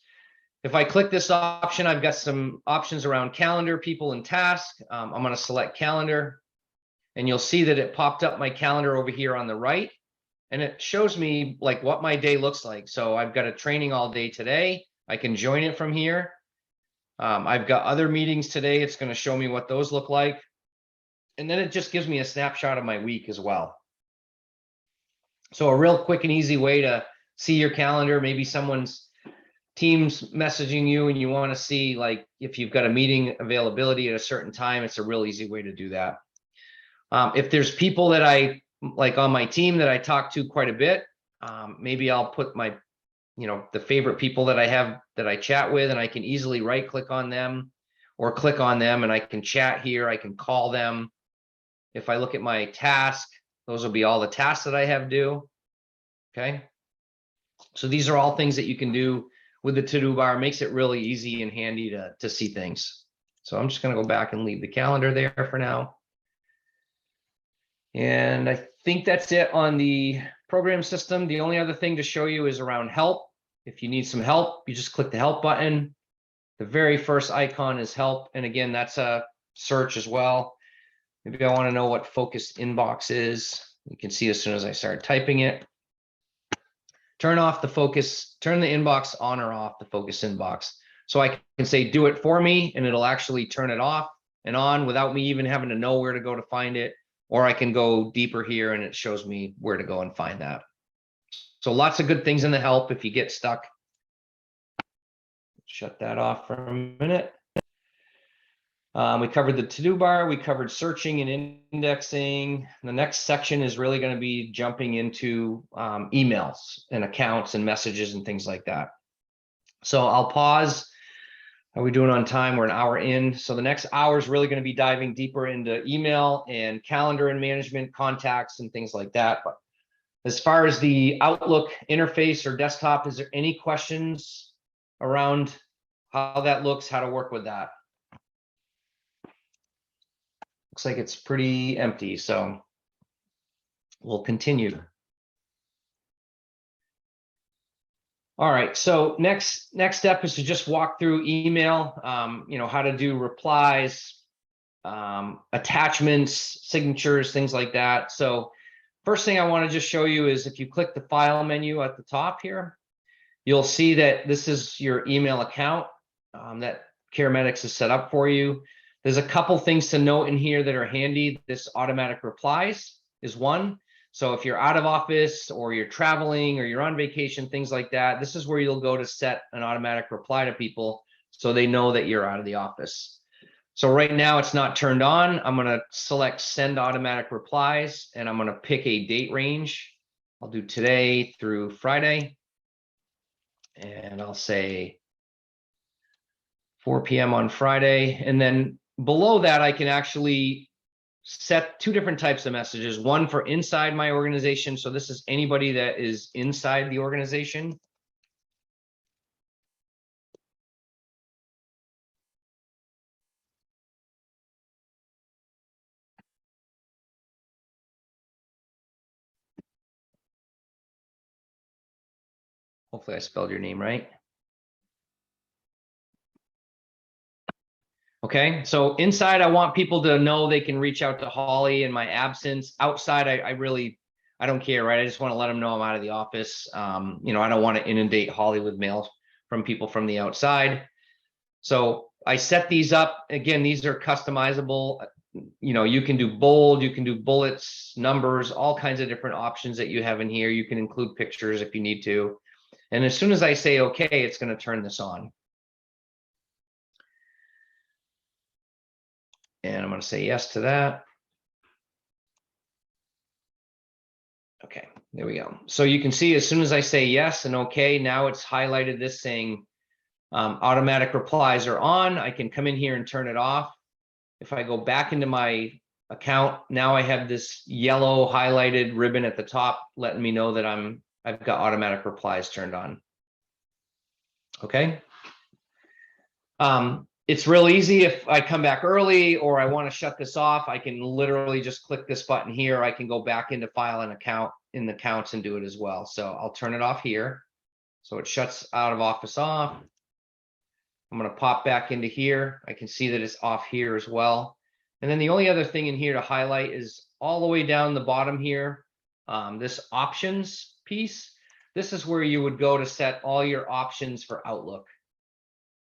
if I click this option, I've got some options around calendar, people, and task. I'm going to select calendar, and you'll see that it popped up my calendar over here on the right, and it shows me like what my day looks like. So I've got a training all day today. I can join it from here. I've got other meetings today. It's going to show me what those look like. And then it just gives me a snapshot of my week as well. So a real quick and easy way to see your calendar. Maybe someone's Teams messaging you and you want to see like if you've got a meeting availability at a certain time, it's a real easy way to do that. If there's people that I like on my team that I talk to quite a bit, maybe I'll put my, the favorite people that I have that I chat with, and I can easily right click on them or click on them and I can chat here. I can call them. If I look at my task, those will be all the tasks that I have due. Okay. So these are all things that you can do with the to-do bar. It makes it really easy and handy to see things. So I'm just going to go back and leave the calendar there for now. And I think that's it on the program system. The only other thing to show you is around help. If you need some help, you just click the help button. The very first icon is help. And again, that's a search as well. Maybe I want to know what focused inbox is. You can see as soon as I start typing it. Turn off the focus, turn the inbox on or off the focus inbox. So I can say, do it for me, and it'll actually turn it off and on without me even having to know where to go to find it. Or I can go deeper here and it shows me where to go and find that. So lots of good things in the help if you get stuck. Shut that off for a minute. We covered the to-do bar, we covered searching and indexing. The next section is really going to be jumping into emails and accounts and messages and things like that. So I'll pause. How are we doing on time? We're an hour in. So the next hour is really going to be diving deeper into email and calendar and management, contacts and things like that. But as far as the Outlook interface or desktop, is there any questions around how that looks, how to work with that? Looks like it's pretty empty, so we'll continue. All right, so next step is to just walk through email, how to do replies, attachments, signatures, things like that. So first thing I want to just show you is if you click the file menu at the top here, you'll see that this is your email account that CareMedics is set up for you. There's a couple things to note in here that are handy. This automatic replies is one. So if you're out of office or you're traveling or you're on vacation, things like that, this is where you'll go to set an automatic reply to people so they know that you're out of the office. So right now it's not turned on. I'm going to select send automatic replies and I'm going to pick a date range. I'll do today through Friday. And I'll say 4 p.m. on Friday. And then below that, I can actually set two different types of messages. One for inside my organization. So this is anybody that is inside the organization. Hopefully I spelled your name right. Okay, so inside, I want people to know they can reach out to Holly in my absence. Outside, I don't care, right? I just want to let them know I'm out of the office. I don't want to inundate Holly with mail from people from the outside. So I set these up. Again, these are customizable. You can do bold, you can do bullets, numbers, all kinds of different options that you have in here. You can include pictures if you need to. And as soon as I say, okay, it's going to turn this on. And I'm going to say yes to that. Okay, there we go. So you can see as soon as I say yes and okay, now it's highlighted this saying automatic replies are on. I can come in here and turn it off. If I go back into my account, now I have this yellow highlighted ribbon at the top letting me know that I've got automatic replies turned on. Okay. it's real easy. If I come back early or I want to shut this off, I can literally just click this button here. I can go back into file and account in the accounts and do it as well. So I'll turn it off here. So it shuts out of Office off. I'm going to pop back into here. I can see that it's off here as well. And then the only other thing in here to highlight is all the way down the bottom here, this options piece. This is where you would go to set all your options for Outlook.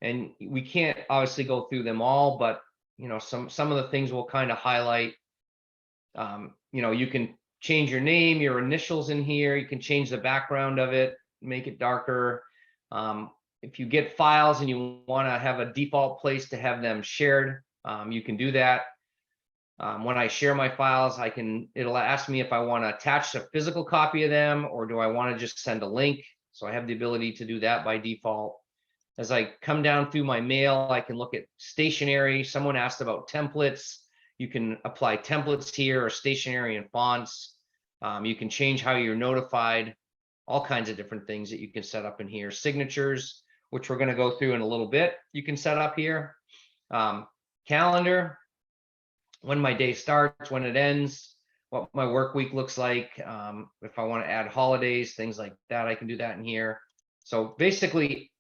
And we can't obviously go through them all, but you know, some of the things we'll kind of highlight. You know, you can change your name, your initials in here. You can change the background of it, make it darker. If you get files and you want to have a default place to have them shared, you can do that. When I share my files, it'll ask me if I want to attach a physical copy of them or do I want to just send a link. So I have the ability to do that by default. As I come down through my mail, I can look at stationery. Someone asked about templates. You can apply templates here or stationery and fonts. You can change how you're notified, all kinds of different things that you can set up in here. Signatures, which we're going to go through in a little bit, you can set up here. Calendar, when my day starts, when it ends, what my work week looks like. If I want to add holidays, things like that, I can do that in here. So basically,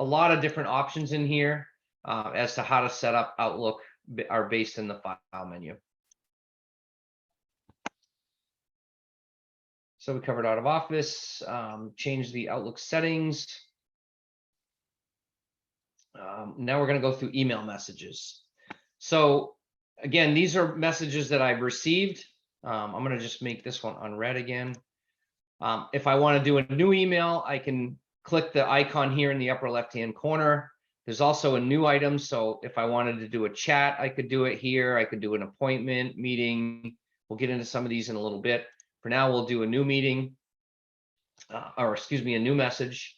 a lot of different options in here as to how to set up Outlook are based in the file menu. So we covered out of office, change the Outlook settings. Now we're going to go through email messages. So again, these are messages that I've received. I'm going to just make this one unread again. If I want to do a new email, I can click the icon here in the upper left-hand corner. There's also a new item. So if I wanted to do a chat, I could do it here. I could do an appointment, meeting. We'll get into some of these in a little bit. For now, we'll do a new meeting, or excuse me, a new message.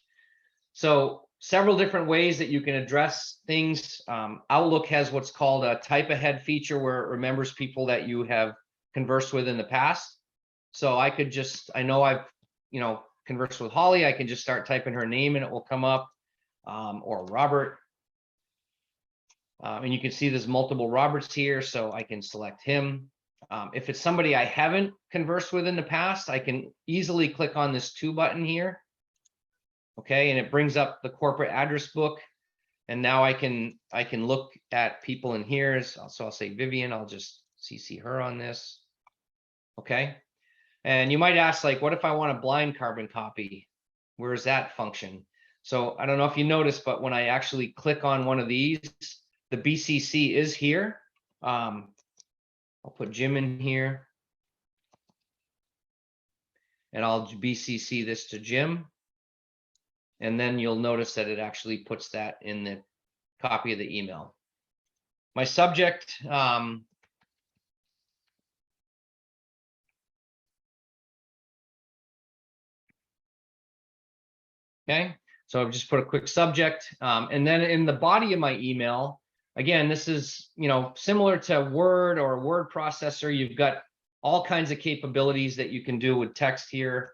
So several different ways that you can address things. Outlook has what's called a type ahead feature where it remembers people that you have conversed with in the past. So I could just, I know I've, you know, conversed with Holly, I can just start typing her name and it will come up, or Robert. And you can see there's multiple Roberts here, so I can select him. If it's somebody I haven't conversed with in the past, I can easily click on this to button here. Okay, and it brings up the corporate address book. And now I can look at people in here. So I'll say Vivian, I'll just CC her on this. Okay. And you might ask, like, what if I want a blind carbon copy? Where's that function? So I don't know if you noticed, but when I actually click on one of these, the BCC is here. I'll put Jim in here. And I'll BCC this to Jim. And then you'll notice that it actually puts that in the copy of the email. My subject, okay, so I've just put a quick subject. And then in the body of my email, again, this is, you know, similar to Word or a word processor. You've got all kinds of capabilities that you can do with text here.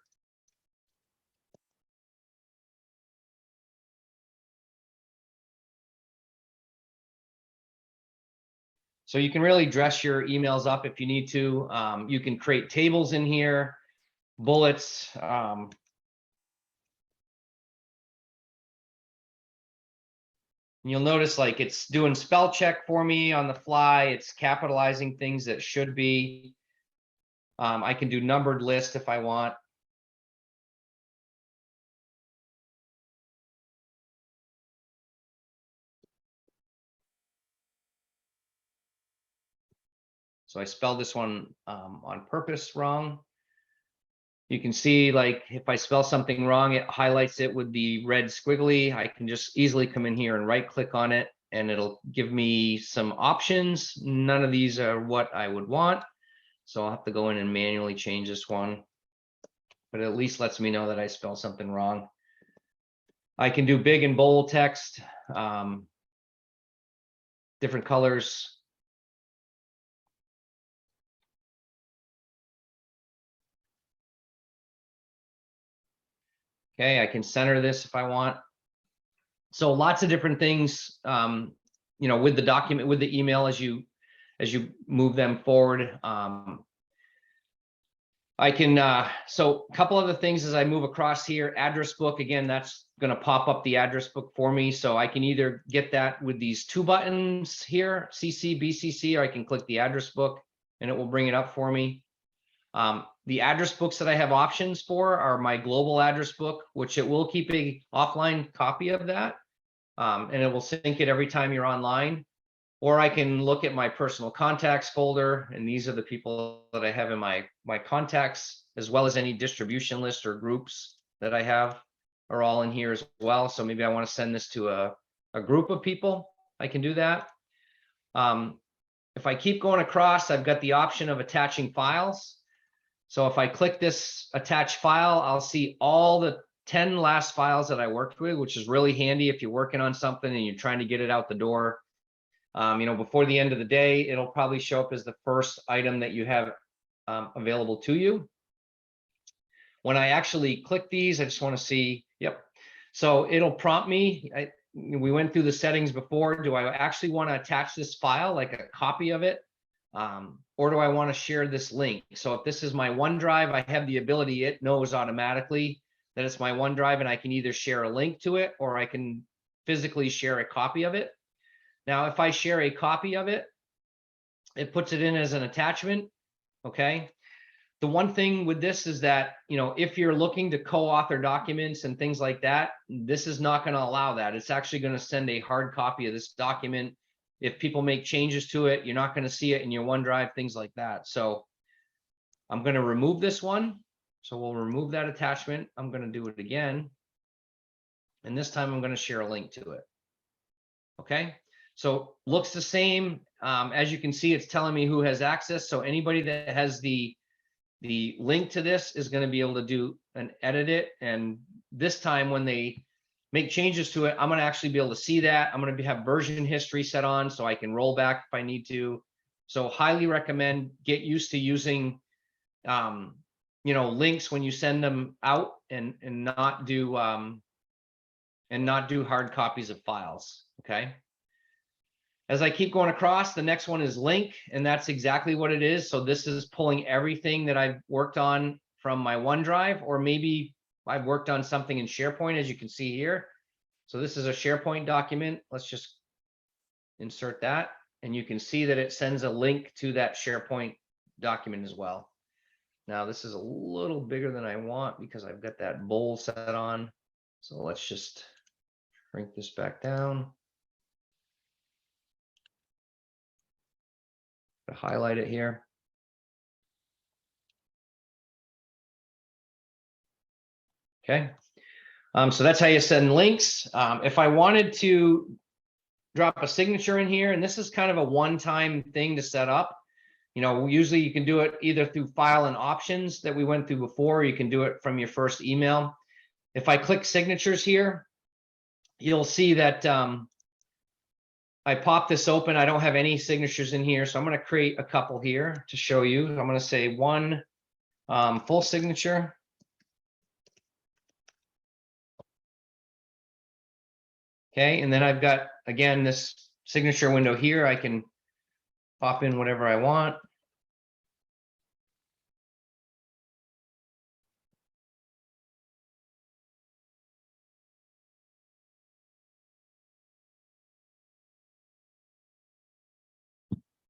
So you can really dress your emails up if you need to. You can create tables in here, bullets. You'll notice like it's doing spell check for me on the fly. It's capitalizing things that should be. I can do numbered list if I want. So I spelled this one on purpose wrong. You can see, like, if I spell something wrong, it highlights it with the red squiggly. I can just easily come in here and right click on it and it'll give me some options. None of these are what I would want. So I'll have to go in and manually change this one, but it at least lets me know that I spelled something wrong. I can do big and bold text, different colors. Okay, I can center this if I want. So lots of different things. You you know, with the document, with the email as you move them forward. I can, so a couple other things as I move across here, address book, again, that's going to pop up the address book for me. So I can either get that with these two buttons here, CC, BCC, or I can click the address book and it will bring it up for me. The address books that I have options for are my global address book, which it will keep a offline copy of that. And it will sync it every time you're online. Or I can look at my personal contacts folder, and these are the people that I have in my contacts, as well as any distribution list or groups that I have are all in here as well. So maybe I want to send this to a group of people. I can do that. If I keep going across, I've got the option of attaching files. So if I click this attach file, I'll see all the 10 last files that I worked with, which is really handy if you're working on something and you're trying to get it out the door. You know, before the end of the day, it'll probably show up as the first item that you have available to you. When I actually click these, I just want to see, yep. So it'll prompt me. We went through the settings before. Do I actually want to attach this file, like a copy of it? Or do I want to share this link? So if this is my OneDrive, I have the ability, it knows automatically that it's my OneDrive, and I can either share a link to it or I can physically share a copy of it. Now, if I share a copy of it, it puts it in as an attachment, okay? The one thing with this is that, you know, if you're looking to co-author documents and things like that, this is not going to allow that. It's actually going to send a hard copy of this document. If people make changes to it, you're not going to see it in your OneDrive, things like that. So I'm going to remove this one. So we'll remove that attachment. I'm going to do it again. And this time I'm going to share a link to it. Okay. So looks the same. As you can see, it's telling me who has access. So anybody that has the link to this is going to be able to do and edit it. And this time when they make changes to it, I'm going to actually be able to see that. I'm going to have version history set on so I can roll back if I need to. So highly recommend, get used to using, you know, links when you send them out and not do hard copies of files. Okay. As I keep going across, the next one is link, and that's exactly what it is. So this is pulling everything that I've worked on from my OneDrive, or maybe I've worked on something in SharePoint, as you can see here. So this is a SharePoint document. Let's just insert that, and you can see that it sends a link to that SharePoint document as well. Now this is a little bigger than I want because I've got that bold set on. So let's just shrink this back down. To highlight it here. Okay. So that's how you send links. If I wanted to drop a signature in here, and this is kind of a one-time thing to set up, you know, usually you can do it either through file and options that we went through before, or you can do it from your first email. If I click signatures here, you'll see that I pop this open. I don't have any signatures in here, so I'm going to create a couple here to show you. I'm going to say one full signature. Okay, and then I've got, again, this signature window here. I can pop in whatever I want.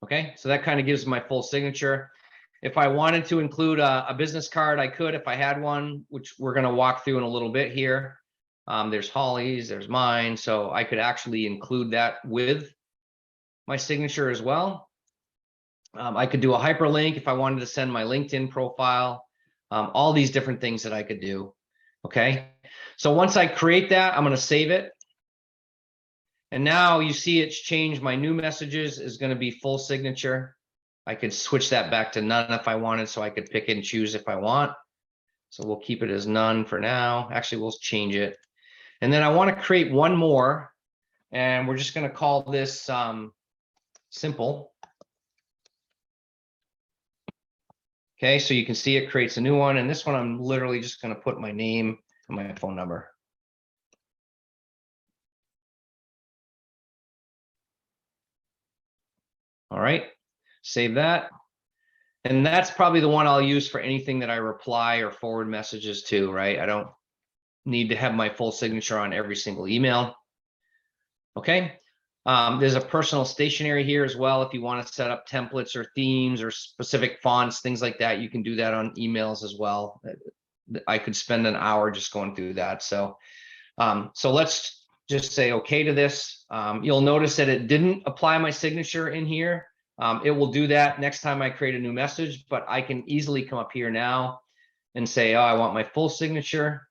Okay, so that kind of gives my full signature. If I wanted to include a business card, I could if I had one, which we're going to walk through in a little bit here. There's Holly's, there's mine, so I could actually include that with my signature as well. I could do a hyperlink if I wanted to send my LinkedIn profile, all these different things that I could do. Okay, so once I create that, I'm going to save it. And now you see it's changed. My new messages is going to be full signature. I could switch that back to none if I wanted, so I could pick and choose if I want. So we'll keep it as none for now. Actually, we'll change it. And then I want to create one more, and we're just going to call this simple. Okay, so you can see it creates a new one, and this one I'm literally just going to put my name and my phone number. All right, save that. And that's probably the one I'll use for anything that I reply or forward messages to, right? I don't need to have my full signature on every single email. Okay. There's a personal stationery here as well. If you want to set up templates or themes or specific fonts, things like that, you can do that on emails as well. I could spend an hour just going through that. So let's just say okay to this. You'll notice that it didn't apply my signature in here. It will do that next time I create a new message, but I can easily come up here now and say, oh, I want my full signature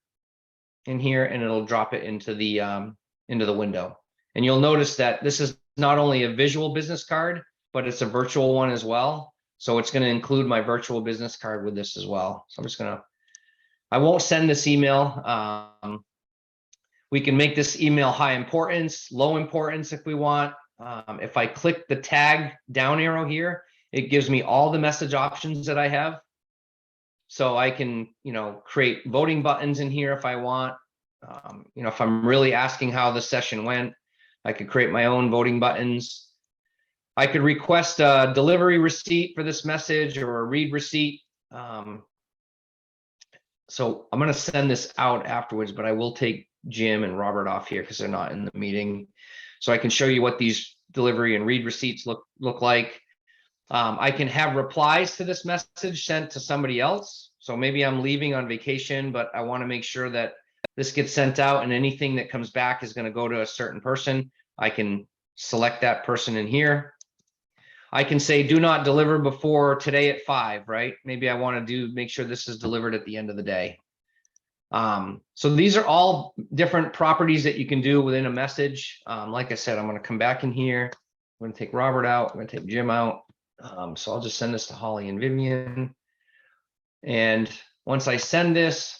in here, and it'll drop it into the window. And you'll notice that this is not only a visual business card, but it's a virtual one as well. So it's going to include my virtual business card with this as well. So I'm just going to, I won't send this email. We can make this email high importance, low importance if we want. If I click the tag down arrow here, it gives me all the message options that I have. So I can, create voting buttons in here if I want. If I'm really asking how the session went, I could create my own voting buttons. I could request a delivery receipt for this message or a read receipt. So I'm going to send this out afterwards, but I will take Jim and Robert off here because they're not in the meeting. So I can show you what these delivery and read receipts look like. I can have replies to this message sent to somebody else. So maybe I'm leaving on vacation, but I want to make sure that this gets sent out and anything that comes back is going to go to a certain person. I can select that person in here. I can say, do not deliver before today at 5, right? Maybe I want to make sure this is delivered at the end of the day. So these are all different properties that you can do within a message. Like I said, I'm going to come back in here. I'm going to take Robert out. I'm going to take Jim out. So I'll just send this to Holly and Vivian. And once I send this,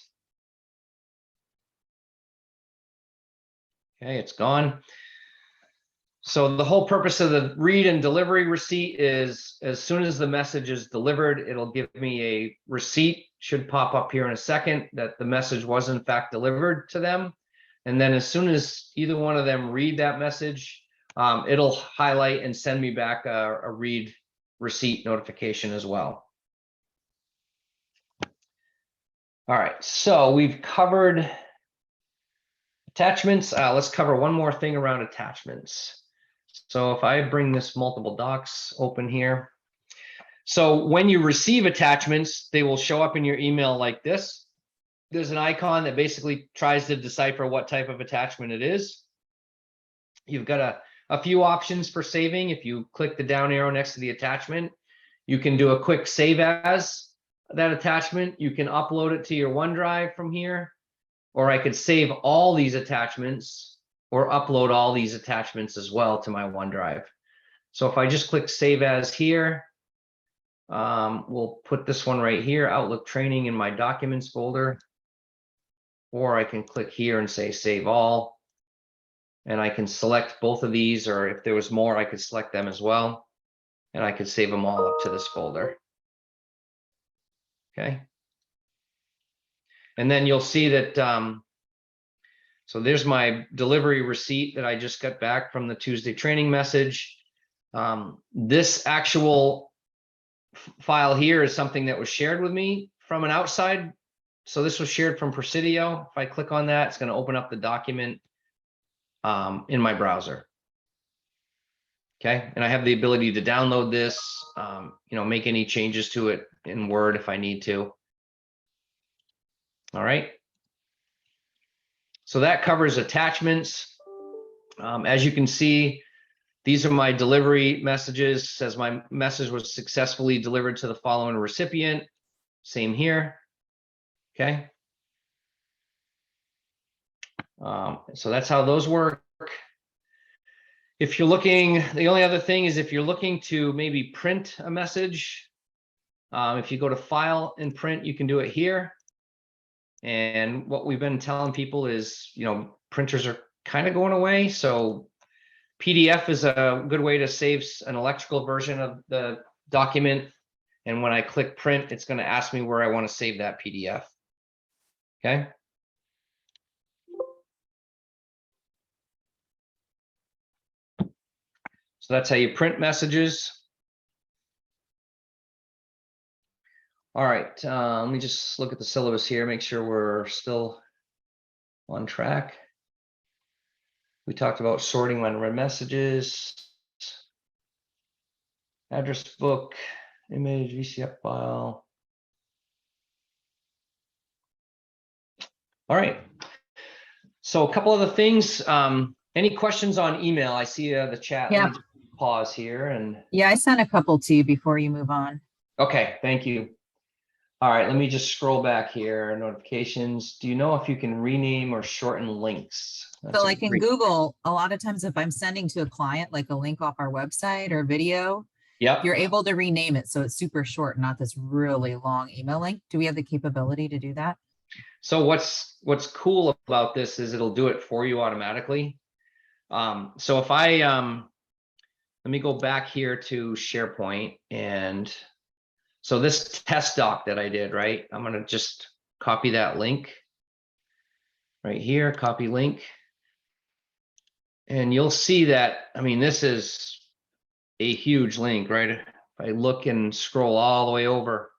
okay, it's gone. So the whole purpose of the read and delivery receipt is as soon as the message is delivered, it'll give me a receipt, should pop up here in a second, that the message was in fact delivered to them. And then as soon as either one of them read that message, it'll highlight and send me back a read receipt notification as well. All right, so we've covered attachments. Let's cover one more thing around attachments. So if I bring this multiple docs open here. So when you receive attachments, they will show up in your email like this. There's an icon that basically tries to decipher what type of attachment it is. You've got a few options for saving. If you click the down arrow next to the attachment, you can do a quick save as that attachment. You can upload it to your OneDrive from here, or I could save all these attachments or upload all these attachments as well to my OneDrive. So if I just click save as here, we'll put this one right here, Outlook training, in my documents folder, or I can click here and say save all, and I can select both of these, or if there was more, I could select them as well, and I could save them all up to this folder. Okay. And then you'll see that, so there's my delivery receipt that I just got back from the Tuesday training message. This actual file here is something that was shared with me from an outside. So this was shared from Presidio. If I click on that, it's going to open up the document in my browser. Okay, and I have the ability to download this, make any changes to it in Word if I need to. All right. So that covers attachments. As you can see, these are my delivery messages. Says my message was successfully delivered to the following recipient. Same here. Okay. So that's how those work. If you're looking, the only other thing is if you're looking to maybe print a message, if you go to File and Print, you can do it here. And what we've been telling people is, printers are kind of going away. So PDF is a good way to save an electrical version of the document. And when I click print, it's going to ask me where I want to save that PDF. Okay. So that's how you print messages. All right, let me just look at the syllabus here, make sure we're still on track. We talked about sorting when read messages, address book, image, VCF file. All right. So a couple other things. Any questions on email? I see the chat. Yeah. Let me just pause here and. Yeah, I sent a couple to you before you move on. Okay, thank you. All right, let me just scroll back here. Notifications. Do you know if you can rename or shorten links? That's So a like in great- Google, a lot of times if I'm sending to a client, like a link off our website or video, Yep. you're able to rename it. So it's super short, not this really long email link. Do we have the capability to do that? So what's cool about this is it'll do it for you automatically. So if I let me go back here to SharePoint, and so this test doc that I did, right? I'm gonna just copy that link right here, copy link. And you'll see that, I mean, this is a huge link, right? If I look and scroll all the way over,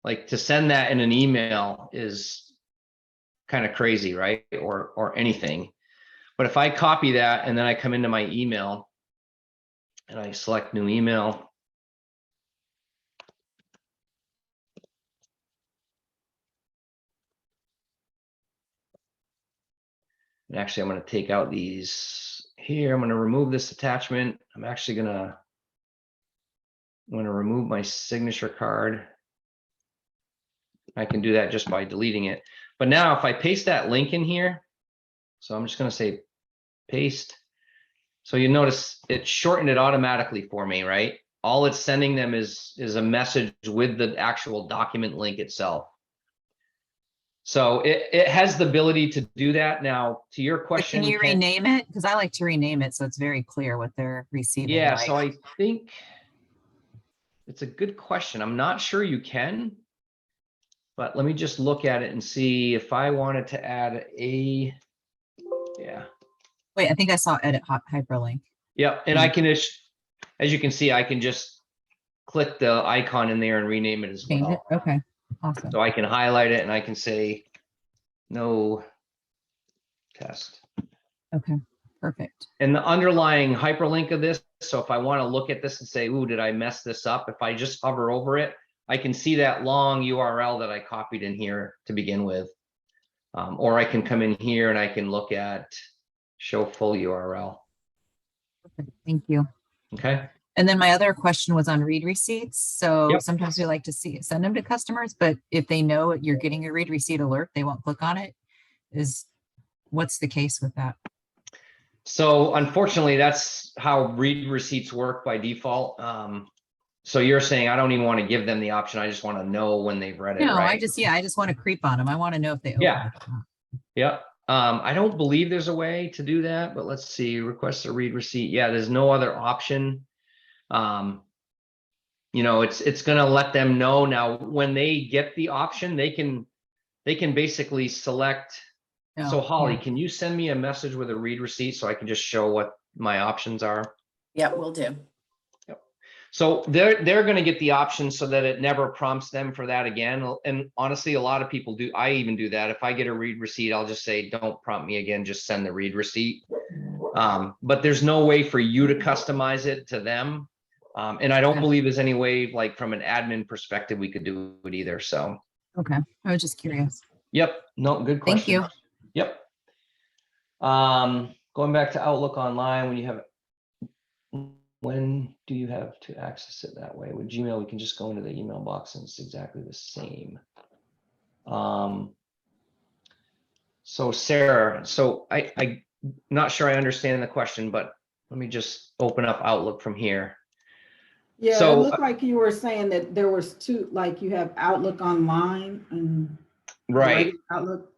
like to send that in an email is kind of crazy, right? Or anything. But if I copy that and then I come into my email and I select new email. And actually, I'm going to take out these here. I'm going to remove this attachment. I'm going to remove my signature card. I can do that just by deleting it. But now if I paste that link in here, so I'm just going to say paste. So you notice it shortened it automatically for me, right? All it's sending them is a message with the actual document link itself. So it has the ability to do that. Now, to your But question, can you rename it? Because I like to rename it so it's very clear what they're receiving. yeah, like. so I think it's a good question. I'm not sure you can, but let me just look at it and see if I wanted to add a, yeah. Wait, I think I saw edit hyperlink. Yep, and I can just, as you can see, I can just click the icon in there and rename it as Change it. well. Okay, awesome. So I can highlight it and I can say no test. Okay, perfect. And the underlying hyperlink of this, so if I want to look at this and say, ooh, did I mess this up? If I just hover over it, I can see that long URL that I copied in here to begin with. Or I can come in here and I can look at show full URL. Perfect. Thank you. Okay. And then my other question was on read receipts. So Yep. sometimes we like to send them to customers, but if they know you're getting a read receipt alert, they won't click on it. What's the case with that? So unfortunately, that's how read receipts work by default. So you're saying I don't even want to give them the option. I just want to know when they've read it, No, right? I just want to creep on them. I want to know if they open Yeah. it or not. Yep. I don't believe there's a way to do that, but let's see. Request a read receipt. Yeah, there's no other option. You know, it's going to let them know now when they get the option, they can basically select. No, So Holly, yeah. can you send me a message with a read receipt so I can just show what my options are? Yeah, will do. So they're going to get the option so that it never prompts them for that again. And honestly, a lot of people do. I even do that. If I get a read receipt, I'll just say, don't prompt me again, just send the read receipt. But there's no way for you to customize it to them. And I don't believe there's any way, like from an admin perspective, we could do it either. So. Okay, I was just curious. Yep. No, good question. Thank you. Yep. Going back to Outlook Online, when do you have to access it that way? With Gmail, we can just go into the email box and it's exactly the same. So Sarah, so I'm not sure I understand the question, but let me just open up Outlook from here. Yeah, So, it looked like you were saying that there was two, like you have Outlook Online and Right. regular Outlook.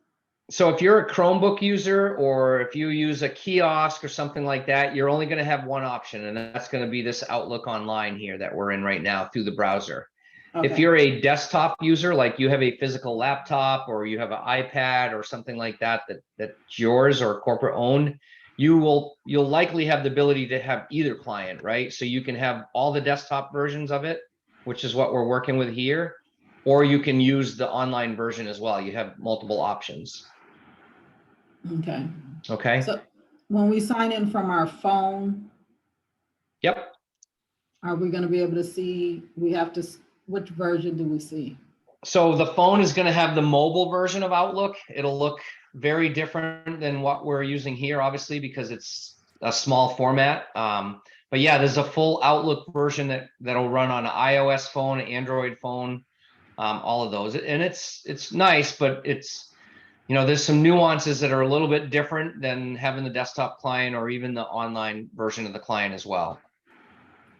So if you're a Chromebook user or if you use a kiosk or something like that, you're only going to have one option, and that's going to be this Outlook Online here that we're in right now through the browser. If Okay. you're a desktop user, like you have a physical laptop or you have an iPad or something like that, that's yours or corporate owned, you'll likely have the ability to have either client, right? So you can have all the desktop versions of it, which is what we're working with here. or you can use the online version as well. You have multiple options. Okay. Okay. So when we sign in from our phone, Yep. are we going to be able to see, which version do we see? So the phone is going to have the mobile version of Outlook. It'll look very different than what we're using here, obviously, because it's a small format. But yeah, there's a full Outlook version that'll run on an iOS phone, Android phone, all of those. And it's nice, but it's, there's some nuances that are a little bit different than having the desktop client or even the online version of the client as well.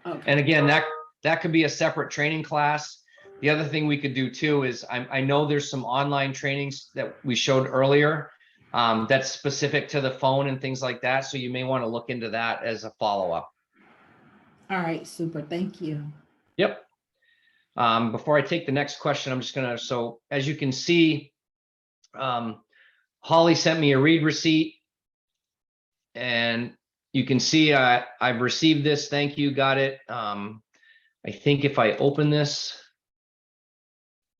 Okay. And again, that could be a separate training class. The other thing we could do too is I know there's some online trainings that we showed earlier that's specific to the phone and things like that. So you may want to look into that as a follow-up. All right, super. Thank you. Yep. Before I take the next question, I'm just gonna, so as you can see, Holly sent me a read receipt, and you can see I've received this. Thank you, got it. I think if I open this,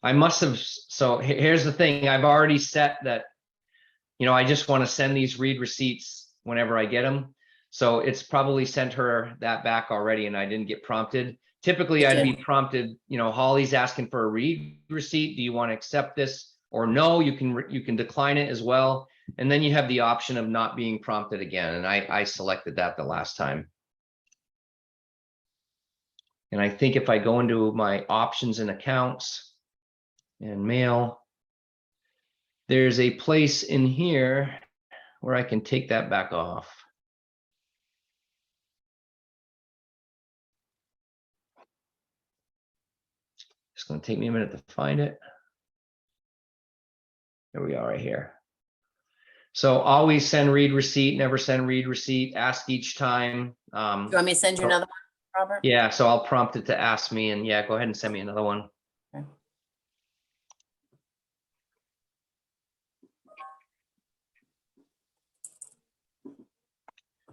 I must have, so here's the thing, I've already set that, I just want to send these read receipts whenever I get them. So it's probably sent her that back already and I didn't get prompted. Typically I'd be prompted, Holly's asking for a read receipt. Do you want to accept this or no? You can decline it as well. And then you have the option of not being prompted again. And I selected that the last time. And I think if I go into my options and accounts, and mail, there's a place in here where I can take that back off. It's going to take me a minute to find it. There we are right here. So always send read receipt, never send read receipt, ask each time. Do you want me to send you another one, Robert? Yeah, so I'll prompt it to ask me, and yeah, go ahead and send me another one. Okay.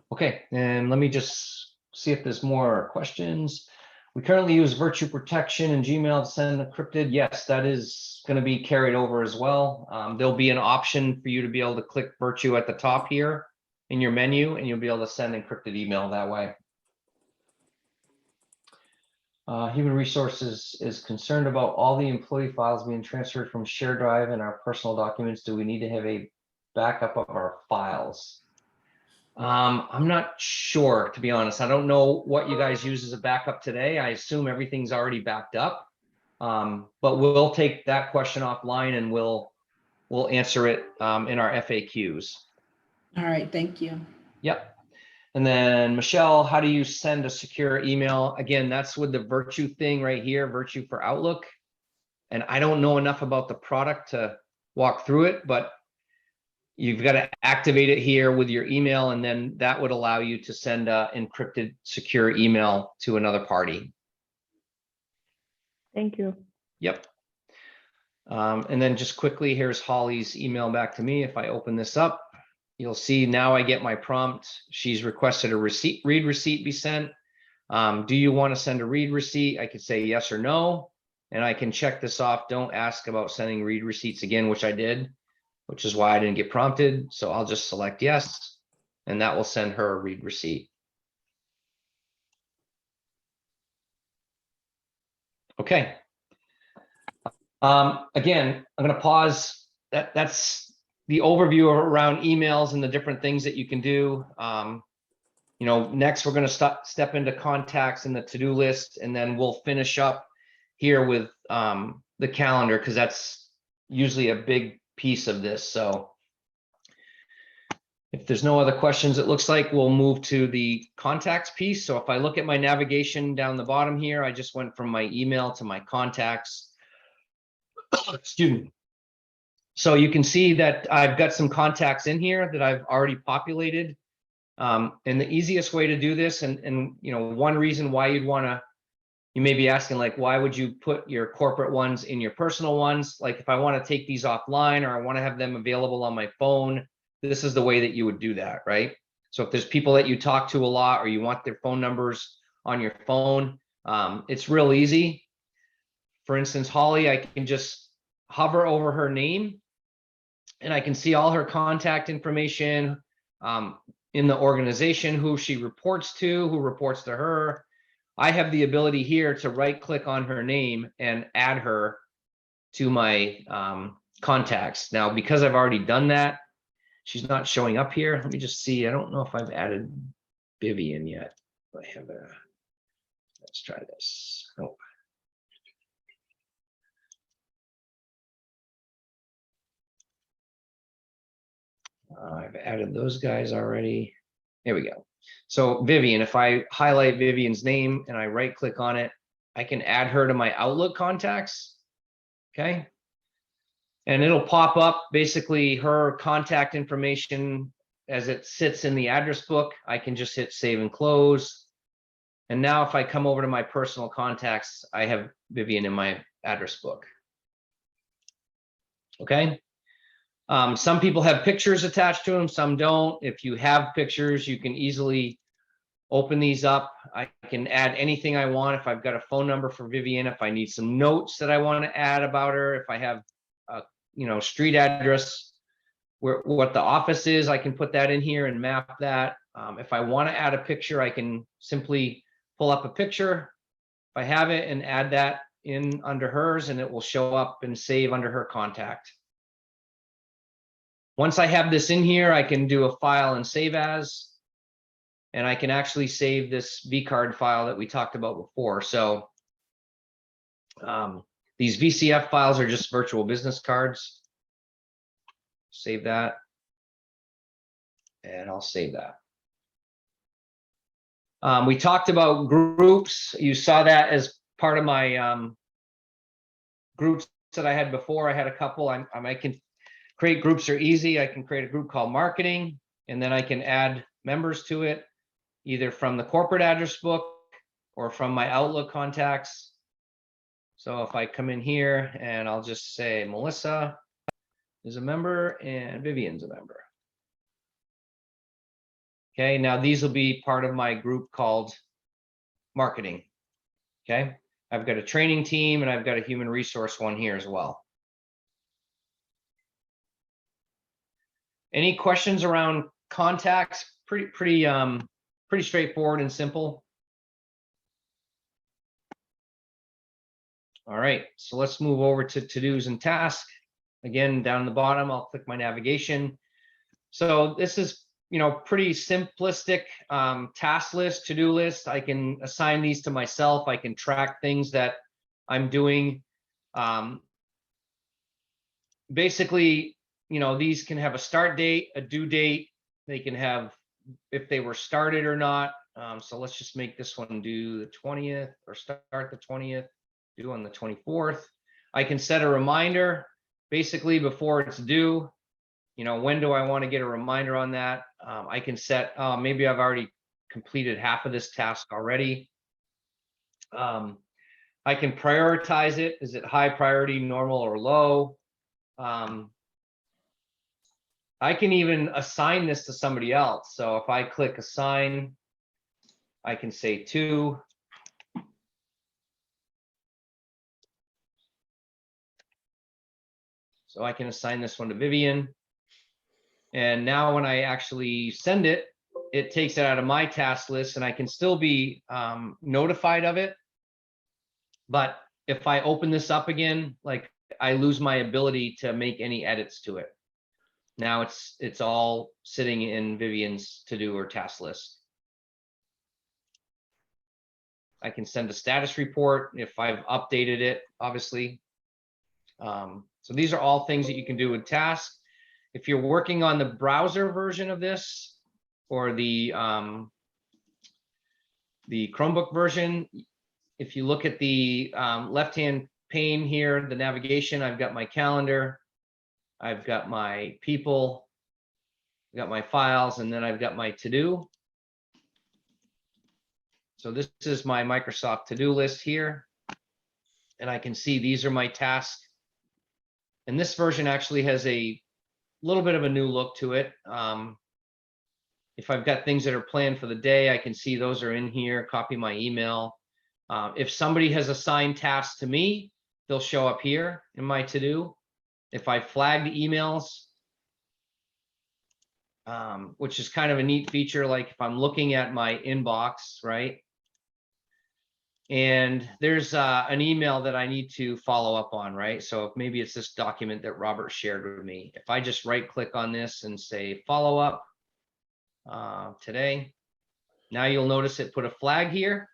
Okay, and let me just see if there's more questions. We currently use Virtue Protection and Gmail to send encrypted. Yes, that is going to be carried over as well. There'll be an option for you to be able to click Virtue at the top here in your menu, and you'll be able to send encrypted email that way. Human Resources is concerned about all the employee files being transferred from shared drive and our personal documents. Do we need to have a backup of our files? I'm not sure, to be honest. I don't know what you guys use as a backup today. I assume everything's already backed up. But we'll take that question offline and we'll answer it in our FAQs. All right, thank you. Yep. And then Michelle, how do you send a secure email? Again, that's with the Virtue thing right here, Virtue for Outlook. And I don't know enough about the product to walk through it, but you've got to activate it here with your email, and then that would allow you to send an encrypted secure email to another party. Thank you. Yep. And then just quickly, here's Holly's email back to me. If I open this up, you'll see now I get my prompt. She's requested a read receipt be sent. Do you want to send a read receipt? I could say yes or no, and I can check this off. Don't ask about sending read receipts again, which I did, which is why I didn't get prompted. So I'll just select yes, and that will send her a read receipt. Okay. Again, I'm going to pause. That's the overview around emails and the different things that you can do. Next we're going to step into contacts and the to-do list, and then we'll finish up here with the calendar, because that's usually a big piece of this. So if there's no other questions, it looks like we'll move to the contacts piece. So if I look at my navigation down the bottom here, I just went from my email to my contacts. Excuse me. So you can see that I've got some contacts in here that I've already populated. And the easiest way to do this, and one reason why you may be asking, like, why would you put your corporate ones in your personal ones? Like, if I want to take these offline or I want to have them available on my phone, this is the way that you would do that, right? So if there's people that you talk to a lot or you want their phone numbers on your phone, it's real easy. For instance, Holly, I can just hover over her name and I can see all her contact information in the organization, who she reports to, who reports to her. I have the ability here to right click on her name and add her to my contacts. Now, because I've already done that, she's not showing up here. Let me just see. I don't know if I've added Vivian yet. I have a, let's try this. Oh. I've added those guys already. There we go. So Vivian, if I highlight Vivian's name and I right click on it, I can add her to my Outlook contacts. Okay. And it'll pop up basically her contact information as it sits in the address book. I can just hit save and close. And now if I come over to my personal contacts, I have Vivian in my address book. Okay. Some people have pictures attached to them, some don't. If you have pictures, you can easily open these up. I can add anything I want. If I've got a phone number for Vivian, if I need some notes that I want to add about her, if I have a street address, what the office is, I can put that in here and map that. If I want to add a picture, I can simply pull up a picture if I have it and add that in under hers, and it will show up and save under her contact. Once I have this in here, I can do a file and save as, and I can actually save this vCard file that we talked about before. So these VCF files are just virtual business cards. Save that, and I'll save that. We talked about groups. You saw that as part of my groups that I had before. I had a couple. I can create groups are easy. I can create a group called marketing, and then I can add members to it, either from the corporate address book or from my Outlook contacts. So if I come in here and I'll just say Melissa is a member and Vivian's a member. Okay, now these will be part of my group called marketing. Okay, I've got a training team and I've got a human resource one here as well. Any questions around contacts? Pretty straightforward and simple. All right, so let's move over to to-dos and tasks. Again, down the bottom, I'll click my navigation. So this is, pretty simplistic task list, to-do list. I can assign these to myself. I can track things that I'm doing. Basically, these can have a start date, a due date. They can have if they were started or not. So let's just make this one do the 20th or start the 20th, due on the 24th. I can set a reminder basically before it's due. When do I want to get a reminder on that? I can set, maybe I've already completed half of this task already. I can prioritize it. Is it high priority, normal, or low? I can even assign this to somebody else. So if I click assign, I can say to. So I can assign this one to Vivian. And now when I actually send it, it takes it out of my task list and I can still be notified of it. But if I open this up again, like I lose my ability to make any edits to it. Now it's all sitting in Vivian's to-do or task list. I can send a status report if I've updated it, obviously. So these are all things that you can do with tasks. If you're working on the browser version of this or the Chromebook version, if you look at the left-hand pane here, the navigation, I've got my calendar, I've got my people, I've got my files, and then I've got my to-do. So this is my Microsoft to-do list here. And I can see these are my tasks. And this version actually has a little bit of a new look to it. If I've got things that are planned for the day, I can see those are in here, copy my email. If somebody has assigned tasks to me, they'll show up here in my to-do. If I flagged emails, which is kind of a neat feature, like if I'm looking at my inbox, right? And there's an email that I need to follow up on, right? So maybe it's this document that Robert shared with me. If I just right click on this and say follow up today, now you'll notice it put a flag here.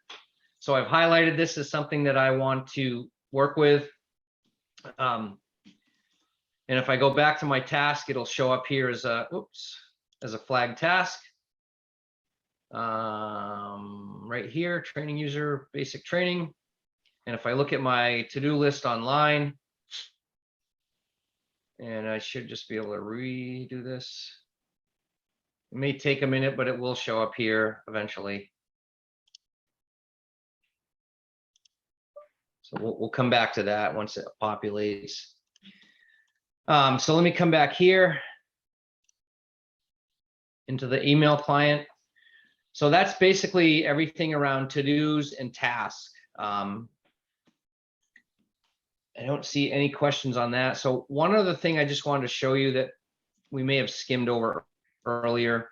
So I've highlighted this as something that I want to work with. And if I go back to my task, it'll show up here as a, as a flag task. Right here, training user, basic training. And if I look at my to-do list online, and I should just be able to redo this. It may take a minute, but it will show up here eventually. So we'll come back to that once it populates. So let me come back here into the email client. So that's basically everything around to-dos and tasks. I don't see any questions on that. So one other thing I just wanted to show you that we may have skimmed over earlier.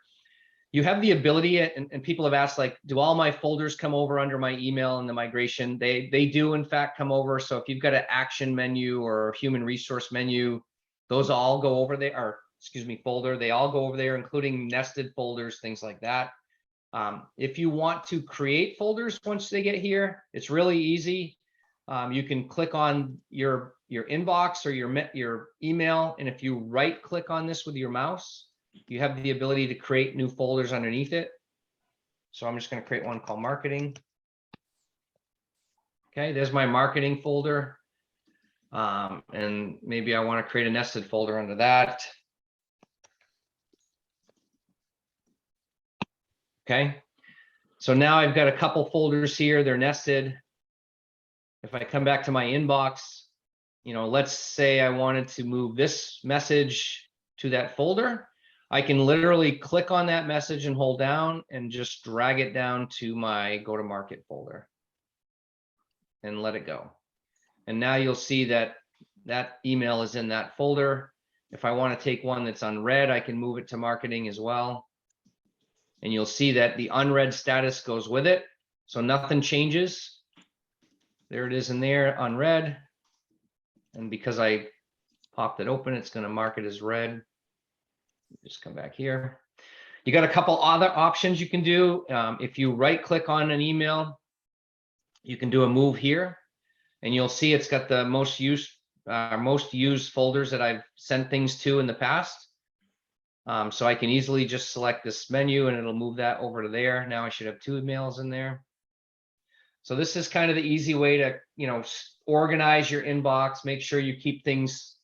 You have the ability, and people have asked, like, do all my folders come over under my email in the migration? They do in fact come over. So if you've got an action menu or human resource menu, those all go over there, or excuse me, folder, they all go over there, including nested folders, things like that. If you want to create folders once they get here, it's really easy. You can click on your inbox or your email, and if you right click on this with your mouse, you have the ability to create new folders underneath it. So I'm just going to create one called marketing. Okay, there's my marketing folder. And maybe I want to create a nested folder under that. Okay, so now I've got a couple folders here, they're nested. If I come back to my inbox, you know, let's say I wanted to move this message to that folder. I can literally click on that message and hold down and just drag it down to my go-to-market folder and let it go. And now you'll see that that email is in that folder. If I want to take one that's unread, I can move it to marketing as well. And you'll see that the unread status goes with it. So nothing changes. There it is in there, unread. And because I popped it open, it's going to mark it as read. Just come back here. You got a couple other options you can do. If you right click on an email, you can do a move here, and you'll see it's got the most used folders that I've sent things to in the past. So I can easily just select this menu and it'll move that over to there. Now I should have 2 emails in there. So this is kind of the easy way to, you know, organize your inbox, make sure you keep things,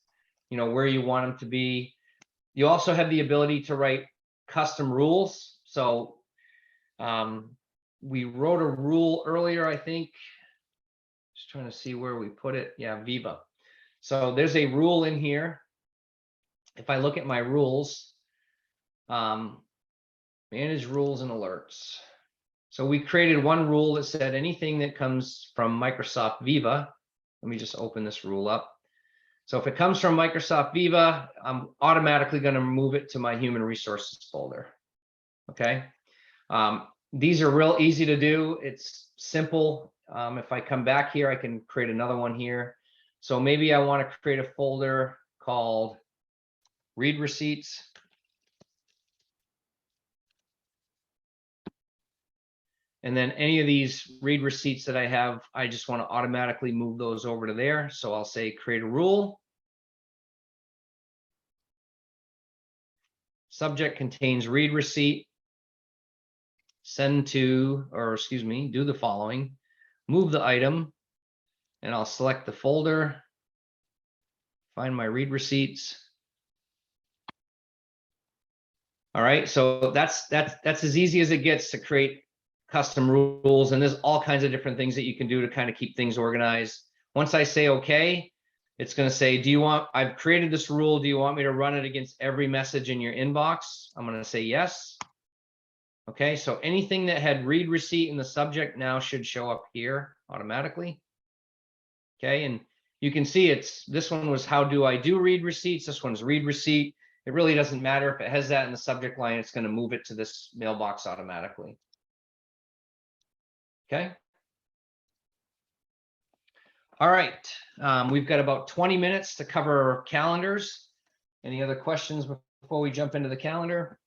you know, where you want them to be. You also have the ability to write custom rules. So we wrote a rule earlier, I think. Just trying to see where we put it. Yeah, Viva. So there's a rule in here. If I look at my rules, manage rules and alerts. So we created one rule that said anything that comes from Microsoft Viva. Let me just open this rule up. So if it comes from Microsoft Viva, I'm automatically going to move it to my human resources folder. Okay. These are real easy to do. It's simple. If I come back here, I can create another one here. So maybe I want to create a folder called read receipts. And then any of these read receipts that I have, I just want to automatically move those over to there. So I'll say create a rule. Subject contains read receipt. Send to, or excuse me, do the following. Move the item, and I'll select the folder. Find my read receipts. All right, so that's as easy as it gets to create custom rules, and there's all kinds of different things that you can do to kind of keep things organized. Once I say okay, it's going to say, do you want, I've created this rule, do you want me to run it against every message in your inbox? I'm going to say yes. Okay, so anything that had read receipt in the subject now should show up here automatically. Okay, and you can see this one was how do I do read receipts? This one's read receipt. It really doesn't matter if it has that in the subject line, it's going to move it to this mailbox automatically. Okay. All right. We've got about 20 minutes to cover calendars. Any other questions before we jump into the calendar?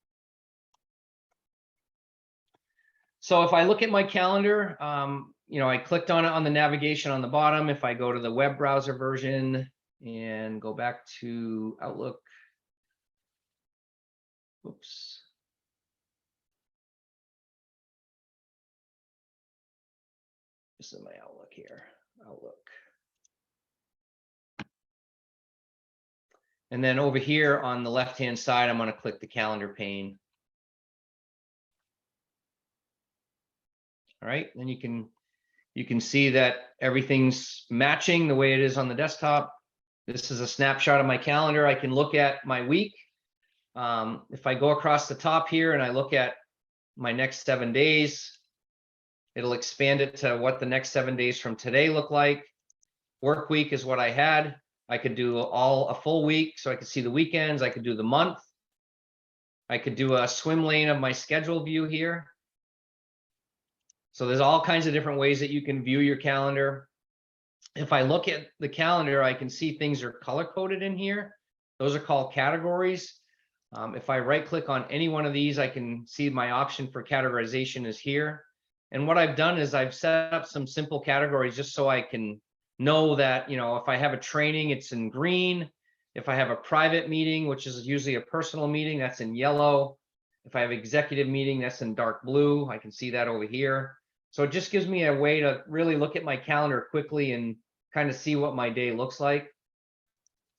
So if I look at my calendar, I clicked on it on the navigation on the bottom. If I go to the web browser version and go back to Outlook, oops. This is my Outlook here, Outlook. And then over here on the left-hand side, I'm going to click the calendar pane. All right, then you can see that everything's matching the way it is on the desktop. This is a snapshot of my calendar. I can look at my week. If I go across the top here and I look at my next 7 days, it'll expand it to what the next 7 days from today look like. Work week is what I had. I could do a full week, so I could see the weekends. I could do the month. I could do a swim lane of my schedule view here. So there's all kinds of different ways that you can view your calendar. If I look at the calendar, I can see things are color coded in here. Those are called categories. If I right click on any one of these, I can see my option for categorization is here. And what I've done is I've set up some simple categories just so I can know that, if I have a training, it's in green. If I have a private meeting, which is usually a personal meeting, that's in yellow. If I have executive meeting, that's in dark blue. I can see that over here. So it just gives me a way to really look at my calendar quickly and kind of see what my day looks like.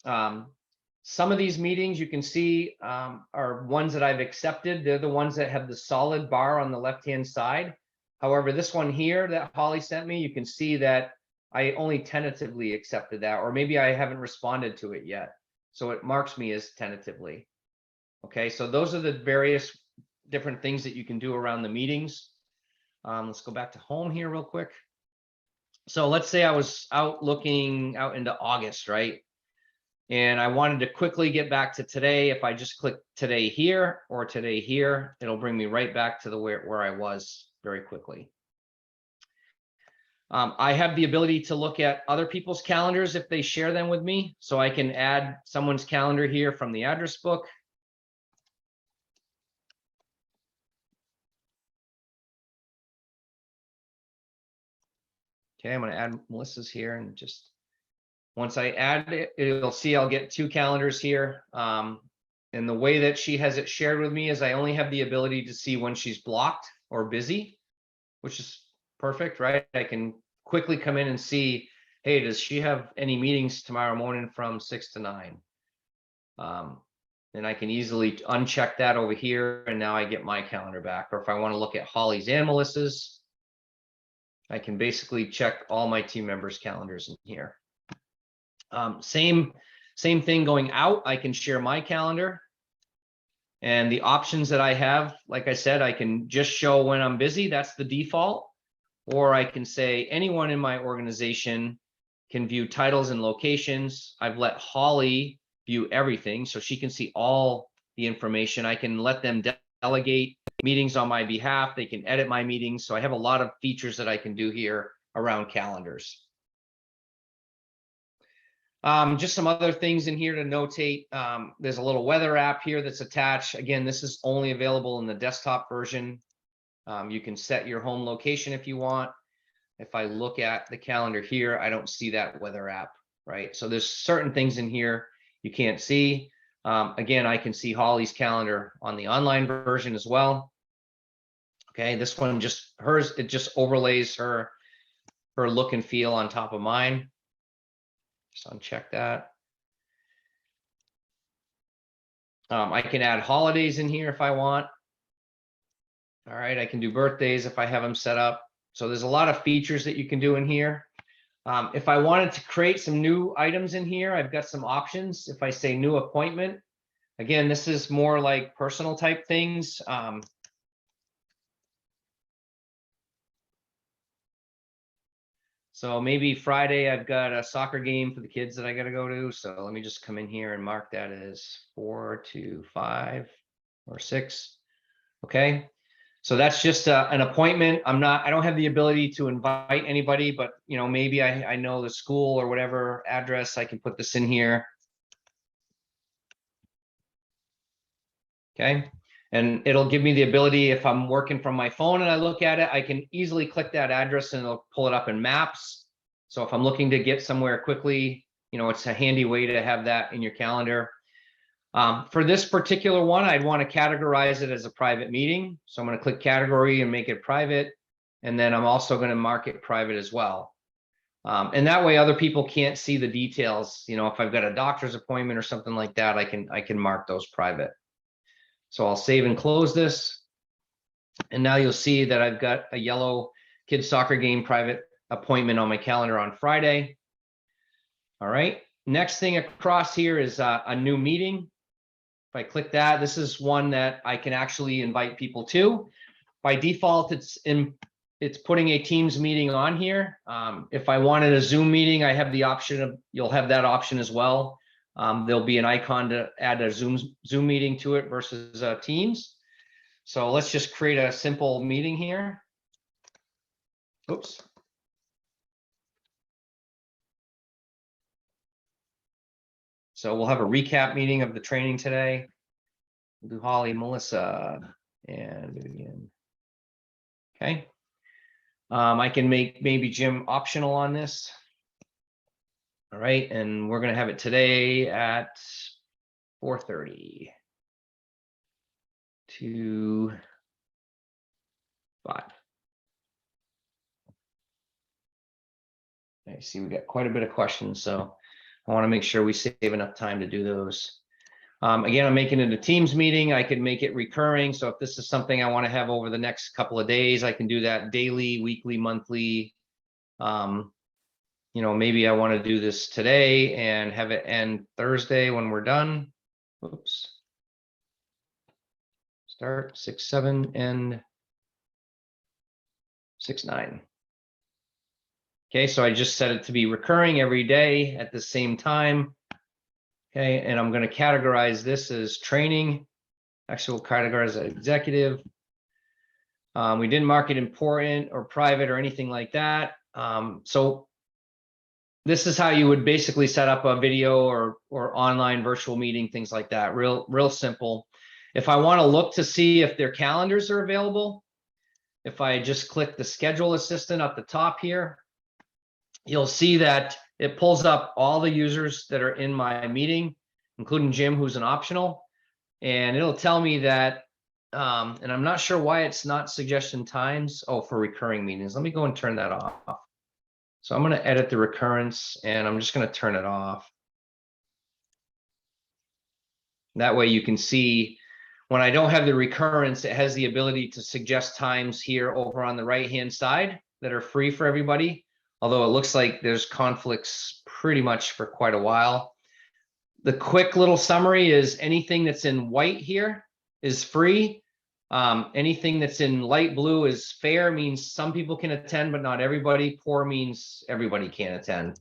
Some of these meetings you can see are ones that I've accepted. They're the ones that have the solid bar on the left-hand side. However, this one here that Holly sent me, you can see that I only tentatively accepted that, or maybe I haven't responded to it yet. So it marks me as tentatively. Okay, so those are the various different things that you can do around the meetings. Let's go back to home here real quick. So let's say I was out looking out into August, right? And I wanted to quickly get back to today. If I just click today here or today here, it'll bring me right back to the where I was very quickly. I have the ability to look at other people's calendars if they share them with me. So I can add someone's calendar here from the address book. Okay, I'm going to add Melissa's here, and just once I add it, you'll see I'll get 2 calendars here. And the way that she has it shared with me is I only have the ability to see when she's blocked or busy, which is perfect, right? I can quickly come in and see, hey, does she have any meetings tomorrow morning from 6 to 9? And I can easily uncheck that over here, and now I get my calendar back. Or if I want to look at Holly's and Melissa's, I can basically check all my team members' calendars in here. Same thing going out. I can share my calendar, and the options that I have, like I said, I can just show when I'm busy. That's the default. Or I can say anyone in my organization can view titles and locations. I've let Holly view everything, so she can see all the information. I can let them delegate meetings on my behalf. They can edit my meetings. So I have a lot of features that I can do here around calendars. Just some other things in here to notate. There's a little weather app here that's attached. Again, this is only available in the desktop version. You can set your home location if you want. If I look at the calendar here, I don't see that weather app, right? So there's certain things in here you can't see. Again, I can see Holly's calendar on the online version as well. Okay, this one just hers, it just overlays her look and feel on top of mine. Just uncheck that. I can add holidays in here if I want. All right, I can do birthdays if I have them set up. So there's a lot of features that you can do in here. If I wanted to create some new items in here, I've got some options. If I say new appointment, again, this is more like personal type things. So maybe Friday, I've got a soccer game for the kids that I gotta go to. So let me just come in here and mark that as 4 to 5 or 6. Okay. So that's just an appointment. I don't have the ability to invite anybody, but maybe I know the school or whatever address, I can put this in here. Okay. And it'll give me the ability, if I'm working from my phone and I look at it, I can easily click that address and it'll pull it up in maps. So if I'm looking to get somewhere quickly, it's a handy way to have that in your calendar. For this particular one, I'd want to categorize it as a private meeting. So I'm going to click category and make it private. And then I'm also going to mark it private as well. And that way other people can't see the details. If I've got a doctor's appointment or something like that, I can mark those private. So I'll save and close this. And now you'll see that I've got a yellow kids soccer game private appointment on my calendar on Friday. All right. Next thing across here is a new meeting. If I click that, this is one that I can actually invite people to. By default, it's putting a Teams meeting on here. If I wanted a Zoom meeting, I have the option of, you'll have that option as well. There'll be an icon to add a Zoom meeting to it versus Teams. So let's just create a simple meeting here. Oops. So we'll have a recap meeting of the training today. We'll do Holly, Melissa, and Vivian. Okay. I can make maybe Jim optional on this. All right, and we're going to have it today at 4:30 to 5. I see we got quite a bit of questions, so I want to make sure we save enough time to do those. Again, I'm making it a Teams meeting. I could make it recurring. So if this is something I want to have over the next couple of days, I can do that daily, weekly, monthly. Maybe I want to do this today and have it end Thursday when we're done. Oops. Start 6/7 and 6/9. Okay, so I just set it to be recurring every day at the same time. Okay, and I'm going to categorize this as training. Actually, we'll categorize as executive. We didn't mark it important or private or anything like that. So this is how you would basically set up a video or online virtual meeting, things like that. Real simple. If I want to look to see if their calendars are available, if I just click the schedule assistant up the top here, you'll see that it pulls up all the users that are in my meeting, including Jim, who's an optional, and it'll tell me that, and I'm not sure why it's not suggestion times. Oh, for recurring meetings. Let me go and turn that off. So I'm going to edit the recurrence and I'm just going to turn it off. That way you can see when I don't have the recurrence, it has the ability to suggest times here over on the right-hand side that are free for everybody. Although it looks like there's conflicts pretty much for quite a while. The quick little summary is anything that's in white here is free. Anything that's in light blue is fair, means some people can attend, but not everybody. Poor means everybody can't attend.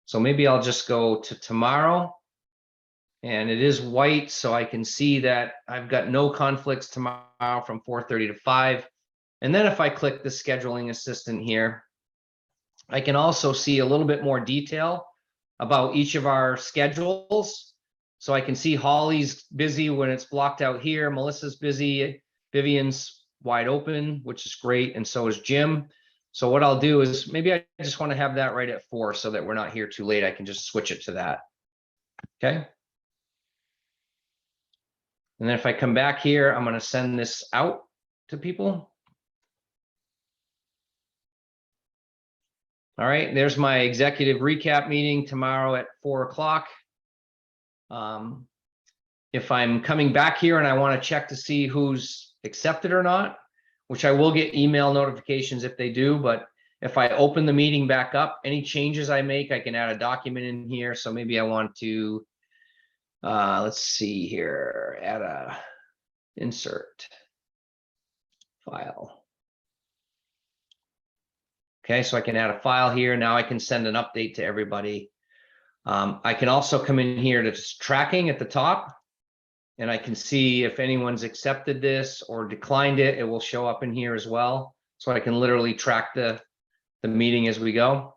So maybe I'll just go to tomorrow. And it is white, so I can see that I've got no conflicts tomorrow from 4:30 to 5. And then if I click the scheduling assistant here, I can also see a little bit more detail about each of our schedules. So I can see Holly's busy when it's blocked out here. Melissa's busy. Vivian's wide open, which is great. And so is Jim. So what I'll do is maybe I just want to have that right at 4 so that we're not here too late. I can just switch it to that. Okay. And then if I come back here, I'm going to send this out to people. All right, there's my executive recap meeting tomorrow at 4 o'clock. If I'm coming back here and I want to check to see who's accepted or not, which I will get email notifications if they do, but if I open the meeting back up, any changes I make, I can add a document in here. So maybe I want to, let's see here, add a insert file. Okay, so I can add a file here. Now I can send an update to everybody. I can also come in here to tracking at the top, and I can see if anyone's accepted this or declined it. It will show up in here as well. So I can literally track the meeting as we go.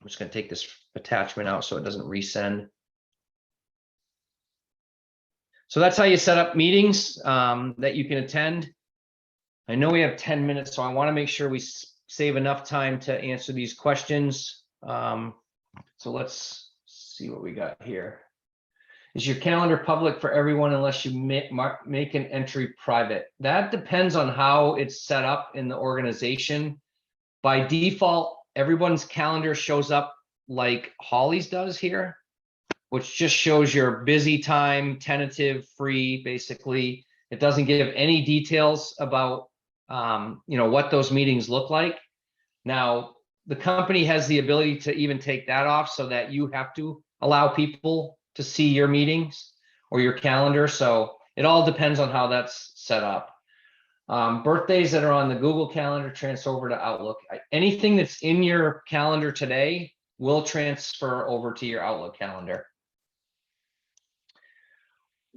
I'm just going to take this attachment out so it doesn't resend. So that's how you set up meetings that you can attend. I know we have 10 minutes, so I want to make sure we save enough time to answer these questions. So let's see what we got here. Is your calendar public for everyone unless you make an entry private? That depends on how it's set up in the organization. By default, everyone's calendar shows up like Holly's does here, which just shows your busy time, tentative, free, basically. It doesn't give any details about what those meetings look like. Now, the company has the ability to even take that off so that you have to allow people to see your meetings or your calendar. So it all depends on how that's set up. Birthdays that are on the Google Calendar transfer over to Outlook. Anything that's in your calendar today will transfer over to your Outlook calendar.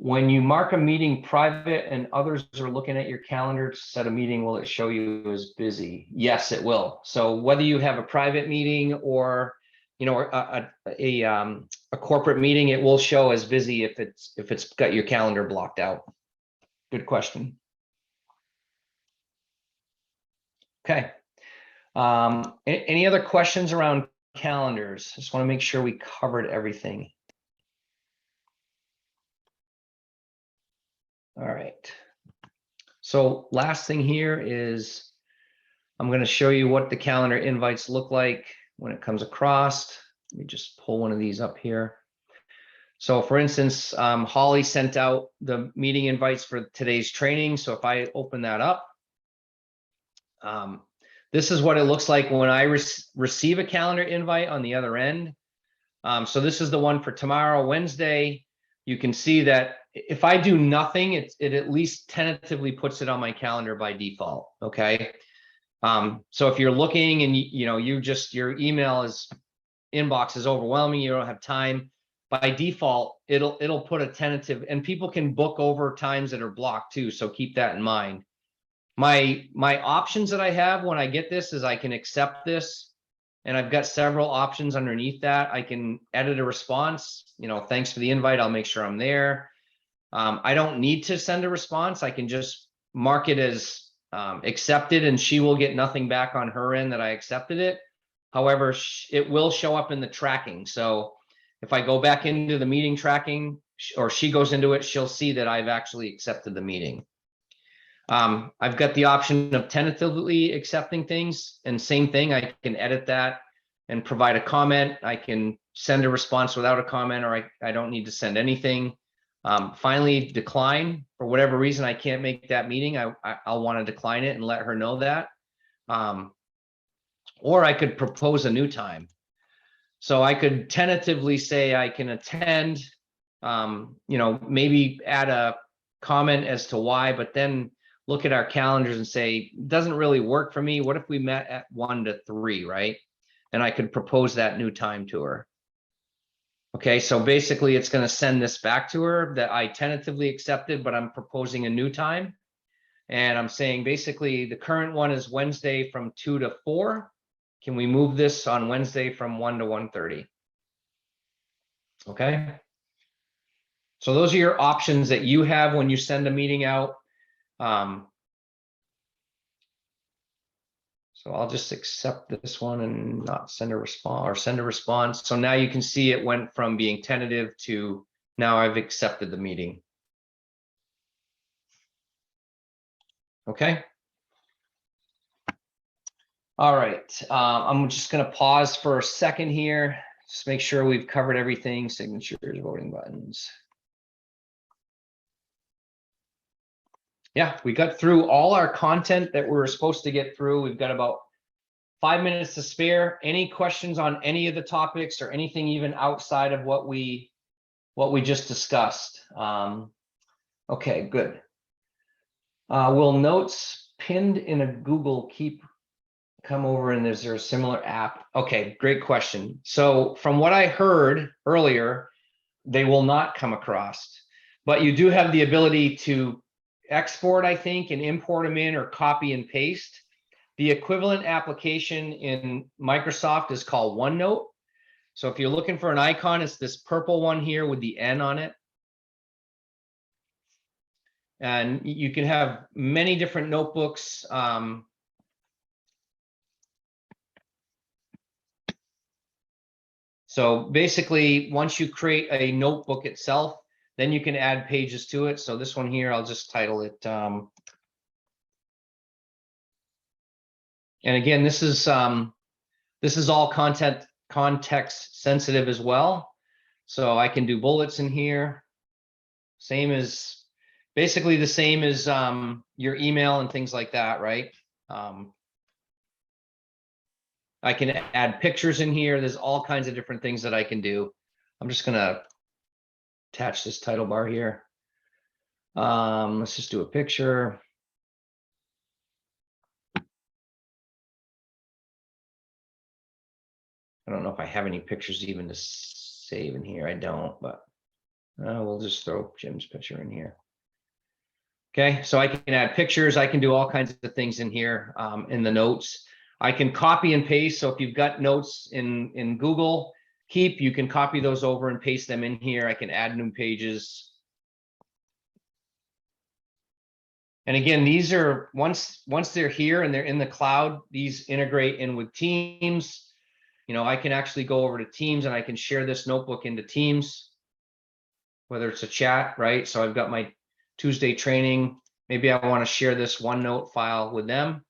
When you mark a meeting private and others are looking at your calendar to set a meeting, will it show you as busy? Yes, it will. So whether you have a private meeting or a corporate meeting, it will show as busy if it's got your calendar blocked out. Good question. Okay. Any other questions around calendars? Just want to make sure we covered everything. All right. So last thing here is I'm going to show you what the calendar invites look like when it comes across. Let me just pull one of these up here. So for instance, Holly sent out the meeting invites for today's training. So if I open that up, this is what it looks like when I receive a calendar invite on the other end. So this is the one for tomorrow, Wednesday. You can see that if I do nothing, it at least tentatively puts it on my calendar by default. Okay. So if you're looking and your email inbox is overwhelming, you don't have time, by default, it'll put a tentative, and people can book over times that are blocked too. So keep that in mind. My options that I have when I get this is I can accept this, and I've got several options underneath that. I can edit a response, thanks for the invite. I'll make sure I'm there. I don't need to send a response. I can just mark it as accepted, and she will get nothing back on her end that I accepted it. However, it will show up in the tracking. So if I go back into the meeting tracking, or she goes into it, she'll see that I've actually accepted the meeting. I've got the option of tentatively accepting things, and same thing, I can edit that and provide a comment. I can send a response without a comment, or I don't need to send anything. Finally, decline. For whatever reason, I can't make that meeting. I'll want to decline it and let her know that. Or I could propose a new time. So I could tentatively say I can attend, maybe add a comment as to why, but then look at our calendars and say, it doesn't really work for me. What if we met at 1 to 3, right? And I could propose that new time to her. Okay, so basically it's going to send this back to her that I tentatively accepted, but I'm proposing a new time. And I'm saying basically the current one is Wednesday from 2 to 4. Can we move this on Wednesday from 1 to 1:30? Okay. So those are your options that you have when you send a meeting out. So I'll just accept this one and not send a response, or send a response. So now you can see it went from being tentative to now I've accepted the meeting. Okay. All right. I'm just going to pause for a second here. Just make sure we've covered everything. Signatures, voting buttons. Yeah, we got through all our content that we were supposed to get through. We've got about 5 minutes to spare. Any questions on any of the topics or anything even outside of what we just discussed? Okay, good. Will notes pinned in a Google keep come over and is there a similar app? Okay, great question. So from what I heard earlier, they will not come across, but you do have the ability to export, I think, and import them in or copy and paste. The equivalent application in Microsoft is called OneNote. So if you're looking for an icon, it's this purple one here with the N on it. And you can have many different notebooks. So basically, once you create a notebook itself, then you can add pages to it. So this one here, I'll just title it. And again, this is all context sensitive as well. So I can do bullets in here. Basically the same as your email and things like that, right? I can add pictures in here. There's all kinds of different things that I can do. I'm just gonna attach this title bar here. Let's just do a picture. I don't know if I have any pictures even to save in here. I don't, but we'll just throw Jim's picture in here. Okay, so I can add pictures. I can do all kinds of things in here in the notes. I can copy and paste. So if you've got notes in Google Keep, you can copy those over and paste them in here. I can add new pages. And again, these are once they're here and they're in the cloud, these integrate in with Teams. You know, I can actually go over to Teams and I can share this notebook into Teams, whether it's a chat, right? So I've got my Tuesday training. Maybe I want to share this OneNote file with them.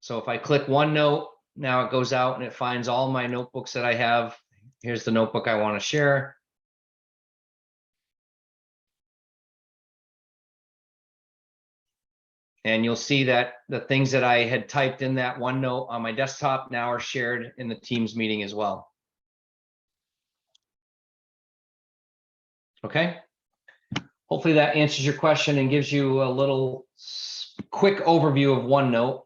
So if I click OneNote, now it goes out and it finds all my notebooks that I have. Here's the notebook I want to share. And you'll see that the things that I had typed in that OneNote on my desktop now are shared in the Teams meeting as well. Okay. Hopefully that answers your question and gives you a little quick overview of OneNote.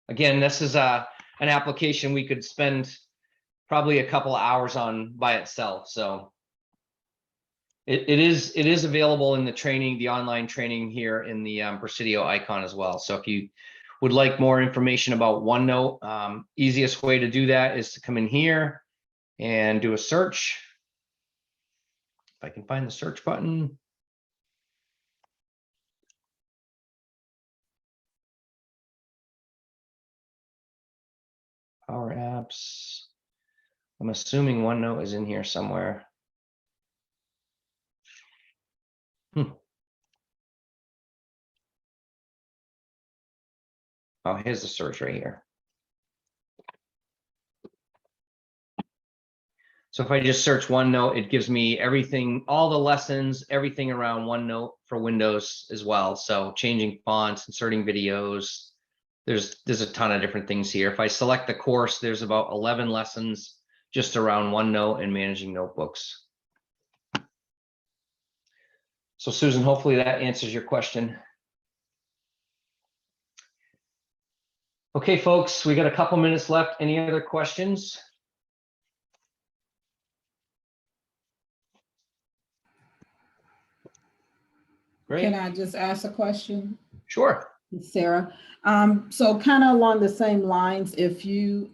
Again, this is an application we could spend probably a couple of hours on by itself. So it is available in the training, the online training here in the Presidio icon as well. So if you would like more information about OneNote, easiest way to do that is to come in here and do a search. If I can find the search button. Power Apps. I'm assuming OneNote is in here somewhere. Oh, here's the search right here. So if I just search OneNote, it gives me everything, all the lessons, everything around OneNote for Windows as well. So changing fonts, inserting videos. There's a ton of different things here. If I select the course, there's about 11 lessons just around OneNote and managing notebooks. So Susan, hopefully that answers your question. Okay, folks, we got a couple minutes left. Any other questions? Great. Can I just ask a question? Sure. Sarah. So kind of along the same lines, if you,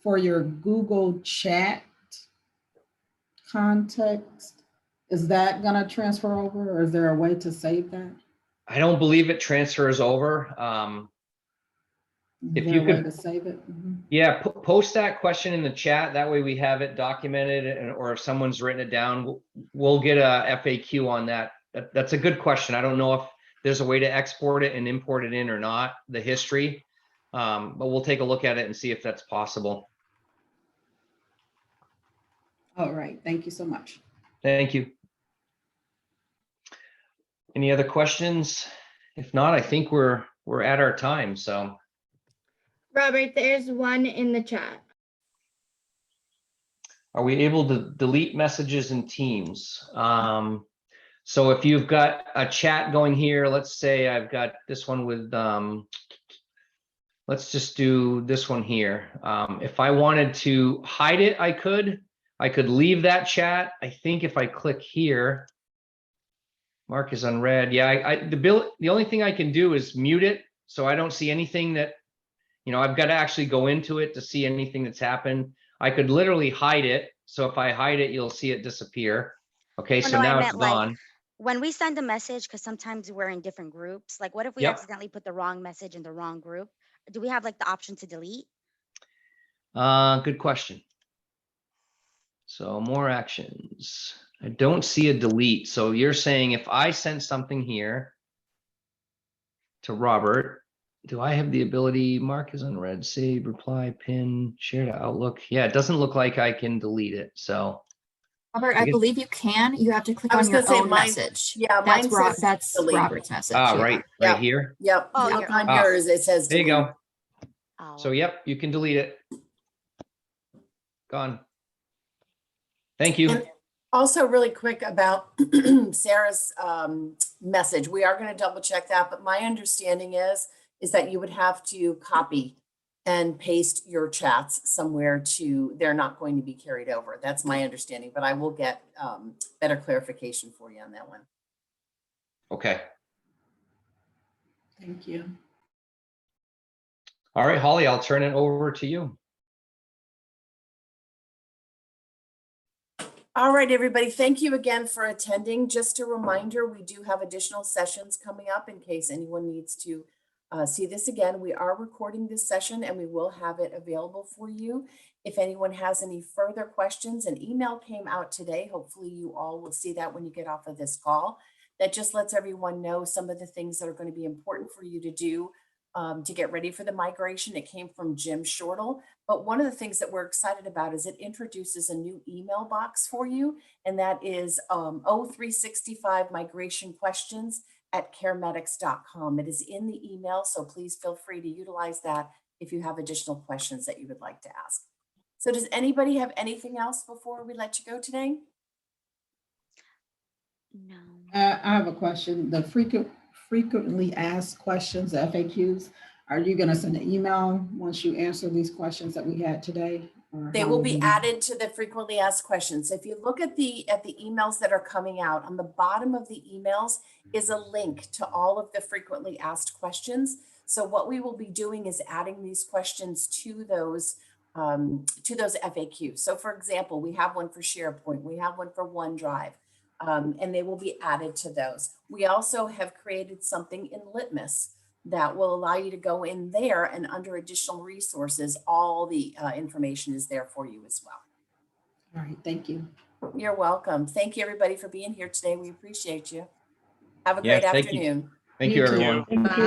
for your Google chat context, is that going to transfer over or is there a way to save that? I don't believe it transfers over. If Is you there a way could, to save it? yeah, post that question in the chat. That way we have it documented, or if someone's written it down, we'll get a FAQ on that. That's a good question. I don't know if there's a way to export it and import it in or not, the history, but we'll take a look at it and see if that's possible. All right. Thank you so much. Thank you. Any other questions? If not, I think we're at our time. So, Robert, there's one in the chat. are we able to delete messages in Teams? So if you've got a chat going here, let's say I've got this one with let's just do this one here. If I wanted to hide it, I could leave that chat. I think if I click here, mark is unread. Yeah, the only thing I can do is mute it. So I don't see anything that, I've got to actually go into it to see anything that's happened. I could literally hide it. So if I hide it, you'll see it disappear. Okay, Oh, so no, I now it's meant like gone. when we send a message, because sometimes we're in different groups, like what if we Yep. accidentally put the wrong message in the wrong group? Do we have like the option to delete? Good question. So more actions. I don't see a delete. So you're saying if I sent something here to Robert, do I have the ability, mark is unread, save, reply, pin, share to Outlook? Yeah, it doesn't look like I can delete it. So Robert, I I guess- believe you can. You have to click I was on your gonna say own mine- message. yeah, That's mine says That's delete. Robert's message. Ah, yeah. right Yep. here. Yep. Oh, Look you're on on. yours, it says There you delete. go. Oh, So yep, you can delete it. Gone. Thank you. And also really quick about Sarah's message. We are going to double check that, but my understanding is that you would have to copy and paste your chats somewhere they're not going to be carried over. That's my understanding, but I will get better clarification for you on that one. Okay. Thank you. All right, Holly, I'll turn it over to you. All right, everybody, thank you again for attending. Just a reminder, we do have additional sessions coming up in case anyone needs to see this again. We are recording this session and we will have it available for you. If anyone has any further questions, an email came out today. Hopefully you all will see that when you get off of this call. That just lets everyone know some of the things that are going to be important for you to do to get ready for the migration. It came from Jim Shortle. But one of the things that we're excited about is it introduces a new email box for you, and that is O365 migration questions at caremedics.com. It is in the email, so please feel free to utilize that if you have additional questions that you would like to ask. So does anybody have anything else before we let you go today? no. I have a question. The frequently asked questions, the FAQs, are you going to send an email once you answer these questions that we had today? Or They how will will be we- added to the frequently asked questions. If you look at the emails that are coming out, on the bottom of the emails is a link to all of the frequently asked questions. So what we will be doing is adding these questions to those FAQs. So for example, we have one for SharePoint, we have one for OneDrive, and they will be added to those. We also have created something in Litmus that will allow you to go in there, and under additional resources, all the information is there for you as well. All right, thank you. You're welcome. Thank you, everybody, for being here today. We appreciate you. Have a Yeah, great thank you. afternoon. Thank you, too. everyone. Thank you.